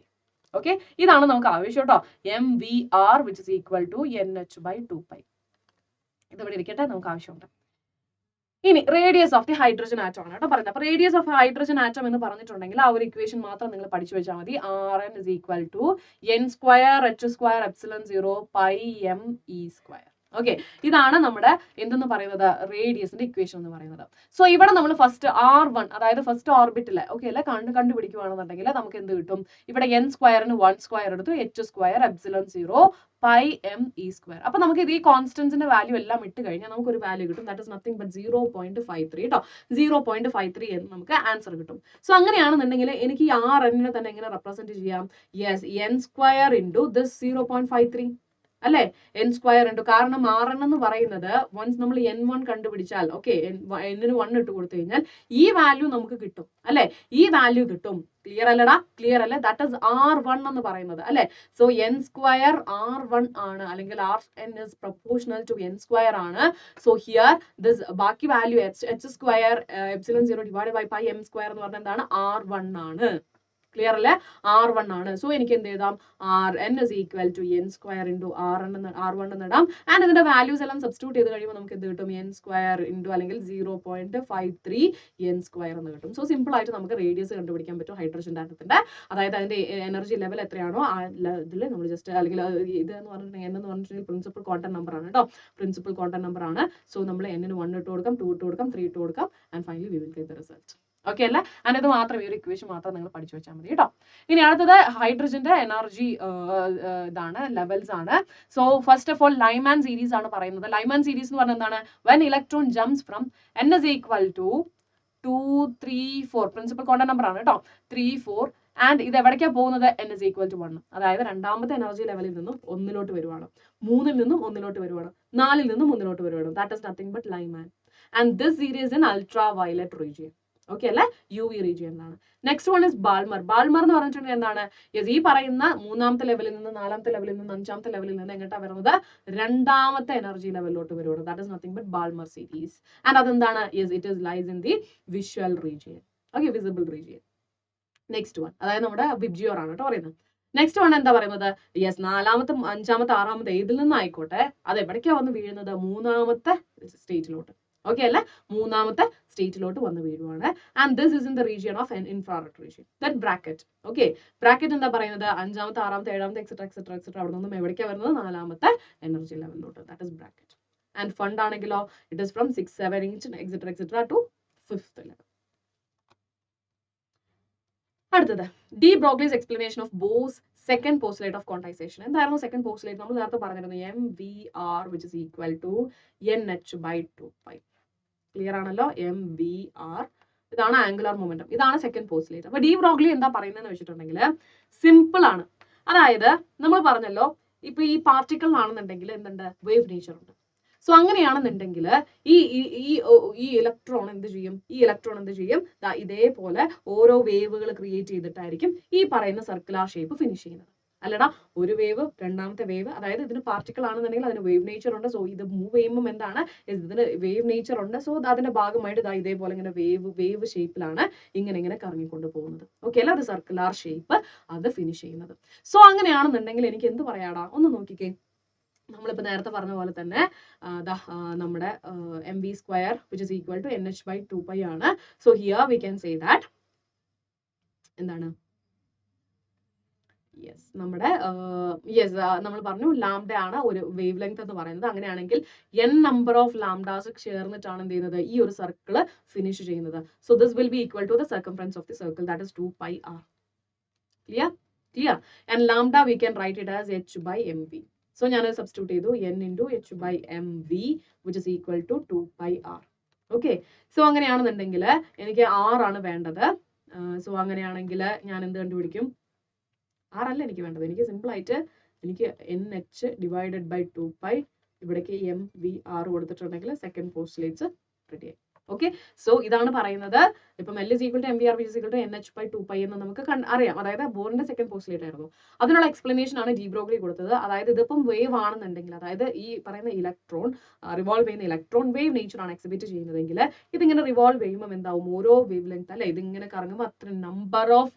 Okay, ഇതാണ് നമുക്ക് ആവശ്യം കേട്ടോ. MVR which is equal to NH/2π. ഇതിവിടെ ഇരിക്കട്ടെ, നമുക്ക് ആവശ്യമുണ്ട്. ഇനി radius of the hydrogen atom ആണ് കേട്ടോ പറയുന്നത്. അപ്പൊ റേഡിയസ് ഓഫ് ഹൈഡ്രജൻ ആറ്റം എന്ന് പറഞ്ഞിട്ടുണ്ടെങ്കിൽ ആ ഒരു ഇക്വേഷൻ മാത്രം നിങ്ങൾ പഠിച്ചു വെച്ചാൽ മതി. Rn is equal to n²h²ε0 πme². Okay, ഇതാണ് നമ്മുടെ എന്തെന്ന് പറയുന്നത്? റേഡിയസിന്റെ ഇക്വേഷൻ എന്ന് പറയുന്നത്. സോ ഇവിടെ നമ്മൾ ഫസ്റ്റ് R1 അതായത് ഫസ്റ്റ് ഓർബിറ്റില് ഓക്കെ അല്ലെ കണ്ടുപിടിക്കുകയാണെന്നുണ്ടെങ്കിൽ നമുക്ക് എന്ത് കിട്ടും? ഇവിടെ n²ന് 1² എടുത്തു, h²ε0 πme². അപ്പൊ നമുക്ക് ഇത് ഈ കോൺസ്റ്റന്റ്സിന്റെ വാല്യൂ എല്ലാം ഇട്ട് കഴിഞ്ഞാൽ നമുക്ക് ഒരു വാല്യൂ കിട്ടും. ദാറ്റ് ഇസ് നത്തിങ് ബട്ട് 0.53 കേട്ടോ. 0.53 എന്ന് നമുക്ക് ആൻസർ കിട്ടും. സോ അങ്ങനെയാണെന്നുണ്ടെങ്കിൽ എനിക്ക് ഈ Rn തന്നെ എങ്ങനെ റെപ്രസെന്റ് ചെയ്യാം? യെസ്, n² ഇൻറ്റു ദിസ് 0.53 അല്ലെ, n² ഉണ്ട്. കാരണം Rn എന്ന് പറയുന്നത് വൺസ് നമ്മൾ n1 കണ്ടുപിടിച്ചാൽ ഓക്കെ n-ന് 1 ഇട്ട് കൊടുത്തു കഴിഞ്ഞാൽ ഈ വാല്യൂ നമുക്ക് കിട്ടും അല്ലെ, ഈ വാല്യൂ കിട്ടും. ക്ലിയർ അല്ലടാ? ക്ലിയർ അല്ലേ? ദാറ്റ് ഇസ് R1 എന്ന് പറയുന്നത് അല്ലെ. സോ n² R1 ആണ്, അല്ലെങ്കിൽ Rn is proportional to n² ആണ്. സോ ഹിയർ ദിസ് ബാക്കി value h² ε0 divided by πm² എന്ന് പറഞ്ഞാൽ എന്താണ്? R1 ആണ്. ക്ലിയർ അല്ലേ? R1 ആണ്. സോ എനിക്ക് എന്ത് എഴുതാം? Rn is equal to n square into R1 എന്ന് ഇടാം. ആൻഡ് ഇതിന്റെ വാല്യൂസ് എല്ലാം സബ്സ്റ്റിറ്റ്യൂട്ട് ചെയ്ത് കഴിയുമ്പോൾ നമുക്ക് എന്ത് കിട്ടും? n സ്ക്വയർ ഇൻറ്റു അല്ലെങ്കിൽ 0.53 n സ്ക്വയർ എന്ന് കിട്ടും. സോ സിമ്പിൾ ആയിട്ട് നമുക്ക് റേഡിയസ് കണ്ടുപിടിക്കാൻ പറ്റും ഹൈഡ്രജൻ ആറ്റത്തിന്റെ. അതായത് അതിന്റെ എനർജി ലെവൽ എത്രയാണോ ആ ഇതിൽ നമ്മൾ ജസ്റ്റ് അല്ലെങ്കിൽ ഇത് എന്ന് പറഞ്ഞിട്ടുണ്ടെങ്കിൽ n എന്ന് പറഞ്ഞിട്ടുണ്ടെങ്കിൽ പ്രിൻസിപ്പൽ ക്വാണ്ടം നമ്പർ ആണ് കേട്ടോ. പ്രിൻസിപ്പൽ ക്വാണ്ടം നമ്പർ ആണ്. സോ നമ്മൾ n ന് 1 ഇട്ട് കൊടുക്കാം, 2 ഇട്ട് കൊടുക്കാം, 3 ഇട്ട് കൊടുക്കാം. And finally we will get the result. Okay അല്ലേ? ആൻഡ് ഇത് മാത്രം ഈ ഒരു ഇക്വേഷൻ മാത്രം നിങ്ങൾ പഠിച്ചു വെച്ചാൽ മതി കേട്ടോ. ഇനി അടുത്തത് ഹൈഡ്രജന്റെ എനർജി ഇതാണ്, ലെവൽസ് ആണ്. So first of all Lyman series ആണ് പറയുന്നത്. ലൈമാൻ സീരീസ് എന്ന് പറഞ്ഞാൽ എന്താണ്? When electron jumps from n is equal to 2, 3, 4 principal quantum number ആണ് കേട്ടോ. 3, 4 ആൻഡ് ഇത് എവിടേക്കാണ് പോകുന്നത്? n is equal to 1. അതായത് രണ്ടാമത്തെ എനർജി ലെവലിൽ നിന്നും 1 വരുവാണ്, 3 നിന്നും 1 വരുവാണ്, 4 നിന്നും 1 വരുവാണ്. That is nothing but Lyman. And this series in ultra violet region. Okay അല്ലെ? UV റീജിയൻ ആണ്. Next one is Balmer. Balmer എന്ന് പറഞ്ഞിട്ടുണ്ടെങ്കിൽ എന്താണ്? ഈ പറയുന്ന 3ാമത്തെ ലെവലിൽ നിന്ന് 4ാമത്തെ ലെവലിൽ നിന്ന് 5ാമത്തെ ലെവലിൽ നിന്ന് എങ്ങോട്ടാണ് വരുന്നത്? 2ാമത്തെ എനർജി ലെവലിലോട്ട് വരുവാണ്. That is nothing but Balmer series. And അതെന്താണ്? It is lies in the visual region. Okay, visible region. Next one അതായത് നമ്മുടെ വിബ്ജിയോർ ആണ് കേട്ടോ പറയുന്നത്. നെക്സ്റ്റ് വൺ എന്താ പറയുന്നത്? 4ാമത്തെ 5ാമത്തെ 6ാമത്തെ ഏതിൽ നിന്നായിക്കോട്ടെ അത് എവിടേക്കാണ് വന്ന് വീഴുന്നത്? 3ാമത്തെ സ്റ്റേറ്റിലോട്ട്. ഓക്കെ അല്ലെ? 3ാമത്തെ സ്റ്റേറ്റിലോട്ട് വന്ന് വീഴുവാണ്. And this is in the region of infrared region. Then Brackett. Okay, Brackett എന്താ പറയുന്നത്? 5ാമത്തെ 6ാമത്തെ 7ാമത്തെ എക്സെട്ര അവിടെ നിന്നും എവിടേക്കാണ് വരുന്നത്? 4ാമത്തെ എനർജി ലെവലിലോട്ട്. That is Brackett. And Pfund ആണെങ്കിലോ it is from 6, 7, 8 etcetera to 5th level. അടുത്തത് de Broglie's explanation of Bohr's second postulate of quantization. എന്തായിരുന്നു സെക്കൻഡ് പോസ്റ്റുലേറ്റ്? നമ്മൾ നേരത്തെ പറഞ്ഞിരുന്നു MVR which is equal to NH/2π. Clear ആണല്ലോ? MVR ഇതാണ് angular momentum. ഇതാണ് second postulate. അപ്പൊ ഡി ബ്രോഗ്ലി എന്താ പറയുന്നതെന്ന് വെച്ചിട്ടുണ്ടെങ്കിൽ സിമ്പിൾ ആണ്. അതായത് നമ്മൾ പറഞ്ഞല്ലോ ഇപ്പൊ ഈ പാർട്ടിക്കിളിനാണെന്നുണ്ടെങ്കിൽ എന്തുണ്ട്? വേവ് നേച്ചർ ഉണ്ട്. സോ അങ്ങനെയാണെന്നുണ്ടെങ്കിൽ ഈ ഇലക്ട്രോൺ എന്ത് ചെയ്യും? ഇതേപോലെ ഓരോ വേവുകൾ ക്രിയേറ്റ് ചെയ്തിട്ടായിരിക്കും ഈ പറയുന്ന സർക്കുലർ ഷേപ്പ് ഫിനിഷ് ചെയ്യുന്നത്. അല്ലടാ, ഒരു വേവ്, രണ്ടാമത്തെ വേവ്, അതായത് ഇതിന് പാർട്ടിക്കിൾ ആണെന്നുണ്ടെങ്കിൽ അതിന് വേവ് നേച്ചർ ഉണ്ട്. സോ ഇത് മൂവ് ചെയ്യുമ്പോൾ എന്താണ്? ഇതിന് വേവ് നേച്ചർ ഉണ്ട്. സോ അതിന്റെ ഭാഗമായിട്ട് ഇതേപോലെ ഇങ്ങനെ വേവ് ഷേപ്പിലാണ് ഇങ്ങനെ കറങ്ങിക്കൊണ്ട് പോകുന്നത്. ഓക്കെ അല്ല? അത് സർക്കുലർ ഷേപ്പ് അത് ഫിനിഷ് ചെയ്യുന്നത്. സോ അങ്ങനെയാണെന്നുണ്ടെങ്കിൽ എനിക്ക് എന്ത് പറയാടാ? ഒന്ന് നോക്കിക്കേ. നമ്മളിപ്പോൾ നേരത്തെ പറഞ്ഞ പോലെ തന്നെ നമ്മുടെ mv² which is equal to NH/2π ആണ്. So here we can say that എന്താണ്? നമ്മുടെ നമ്മൾ പറഞ്ഞു ലാംഡ ആണ് ഒരു വേവ് ലെങ്ത് എന്ന് പറയുന്നത്. അങ്ങനെയാണെങ്കിൽ n നമ്പർ ഓഫ് ലാംഡാസ് ചേർന്നിട്ടാണ് എന്ത് ചെയ്യുന്നത്? ഈ ഒരു സർക്കിൾ ഫിനിഷ് ചെയ്യുന്നത്. So this will be equal to the circumference of the circle, that is 2πr. Clear? And lambda we can write it as h/mv. So ഞാൻ സബ്സ്റ്റിറ്റ്യൂട്ട് ചെയ്തു n into h/mv which is equal to 2πr. ഓക്കെ, സോ അങ്ങനെയാണെന്നുണ്ടെങ്കിൽ എനിക്ക് r ആണ് വേണ്ടത്. So അങ്ങനെയാണെങ്കിൽ ഞാൻ എന്ത് കണ്ടുപിടിക്കും? r അല്ല എനിക്ക് വേണ്ടത്. എനിക്ക് സിമ്പിൾ ആയിട്ട് എനിക്ക് NH/2π ഇവിടേക്ക് MVR കൊടുത്തിട്ടുണ്ടെങ്കിൽ സെക്കൻഡ് പോസ്റ്റുലേറ്റ്സ് റെഡി ആയി. ഓക്കെ, സോ ഇതാണ് പറയുന്നത്. ഇപ്പം L is equal to MVR which is equal to NH/2π എന്ന് നമുക്ക് അറിയാം. അതായത് ബോറിന്റെ സെക്കൻഡ് പോസ്റ്റുലേറ്റ് ആയിരുന്നു. അതിനുള്ള എക്സ്പ്ലനേഷൻ ആണ് ഡി ബ്രോഗ്ലി കൊടുത്തത്. അതായത് ഇതിപ്പം വേവ് ആണെന്നുണ്ടെങ്കിൽ, അതായത് ഈ പറയുന്ന ഇലക്ട്രോൺ റിവോൾവ് ചെയ്യുന്ന ഇലക്ട്രോൺ വേവ് നേച്ചർ ആണ് എക്സിബിറ്റ് ചെയ്യുന്നതെങ്കിൽ ഇതിങ്ങനെ റിവോൾവ് ചെയ്യുമ്പോൾ എന്താവും? ഓരോ വേവ് ലെങ്ത് അല്ലെ ഇതിങ്ങനെ കറങ്ങുമ്പോൾ അത്ര നമ്പർ ഓഫ്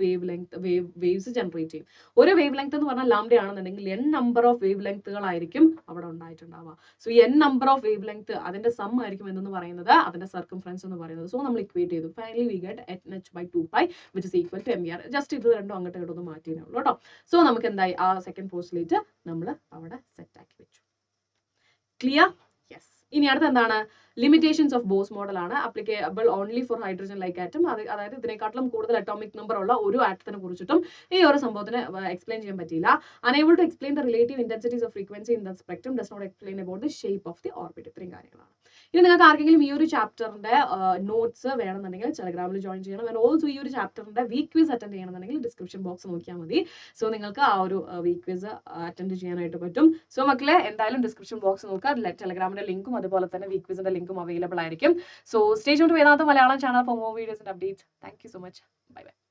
വേവ്സ് ജനറേറ്റ് ചെയ്യും. ഒരു വേവ് ലെങ്ത് എന്ന് പറഞ്ഞാൽ ലാംഡ ആണെന്നുണ്ടെങ്കിൽ n നമ്പർ ഓഫ് വേവ് ലെങ്ത്തുകളായിരിക്കും അവിടെ ഉണ്ടായിട്ടുണ്ടാവുക. So n number of wave length അതിന്റെ സം ആയിരിക്കും എന്ന് പറയുന്നത് അതിന്റെ സർക്കംഫറൻസ് എന്ന് പറയുന്നത്. സോ നമ്മൾ ഇക്വേറ്റ് ചെയ്തു. Finally we get NH/2π which is equal to MVR. Just ഇത് രണ്ടും അങ്ങോട്ടും ഇങ്ങോട്ടും മാറ്റിയേ ഉള്ളൂ കേട്ടോ. സോ നമുക്ക് എന്തായി? ആ സെക്കൻഡ് പോസ്റ്റുലേറ്റ് നമ്മൾ അവിടെ സെറ്റ് ആക്കി വെച്ചു. ക്ലിയർ? യെസ്. ഇനി അടുത്ത് എന്താണ്? ലിമിറ്റേഷൻസ് ഓഫ് ബോസ് മോഡൽ ആണ്. Applicable only for hydrogen like atom. അതായത് ഇതിനെക്കാട്ടിലും കൂടുതൽ അറ്റോമിക് നമ്പർ ഉള്ള ഒരു ആറ്റത്തിനെ കുറിച്ചിട്ടും ഈ ഒരു സംഭവത്തിന് എക്സ്പ്ലെയിൻ ചെയ്യാൻ പറ്റില്ല. Unable to explain the relative intensities of frequency in the spectrum does not explain about the shape of the orbit. ഇത്രയും കാര്യങ്ങളാണ്. ഇനി നിങ്ങൾക്ക് ആർക്കെങ്കിലും ഈ ഒരു ചാപ്റ്ററിന്റെ നോട്ട്സ് വേണമെന്നുണ്ടെങ്കിൽ ടെലഗ്രാമിൽ ജോയിൻ ചെയ്യണം. ആൻഡ് ഓൾസോ ഈ ഒരു ചാപ്റ്ററിന്റെ വീക്ക് ക്വിസ് അറ്റൻഡ് ചെയ്യണമെന്നുണ്ടെങ്കിൽ ഡിസ്ക്രിപ്ഷൻ ബോക്സ് നോക്കിയാൽ മതി. സോ നിങ്ങൾക്ക് ആ ഒരു വീക്ക് ക്വിസ് അറ്റൻഡ് ചെയ്യാനായിട്ട് പറ്റും. സോ മക്കളെ എന്തായാലും ഡിസ്ക്രിപ്ഷൻ ബോക്സ് നോക്കുക. ടെലഗ്രാമിന്റെ ലിങ്കും അതുപോലെ തന്നെ വീക്ക് ക്വിസിന്റെ ലിങ്കും അവൈലബിൾ ആയിരിക്കും. So stay tuned to Vedanta Malayalam channel for more videos and updates. Thank you so much. Bye bye.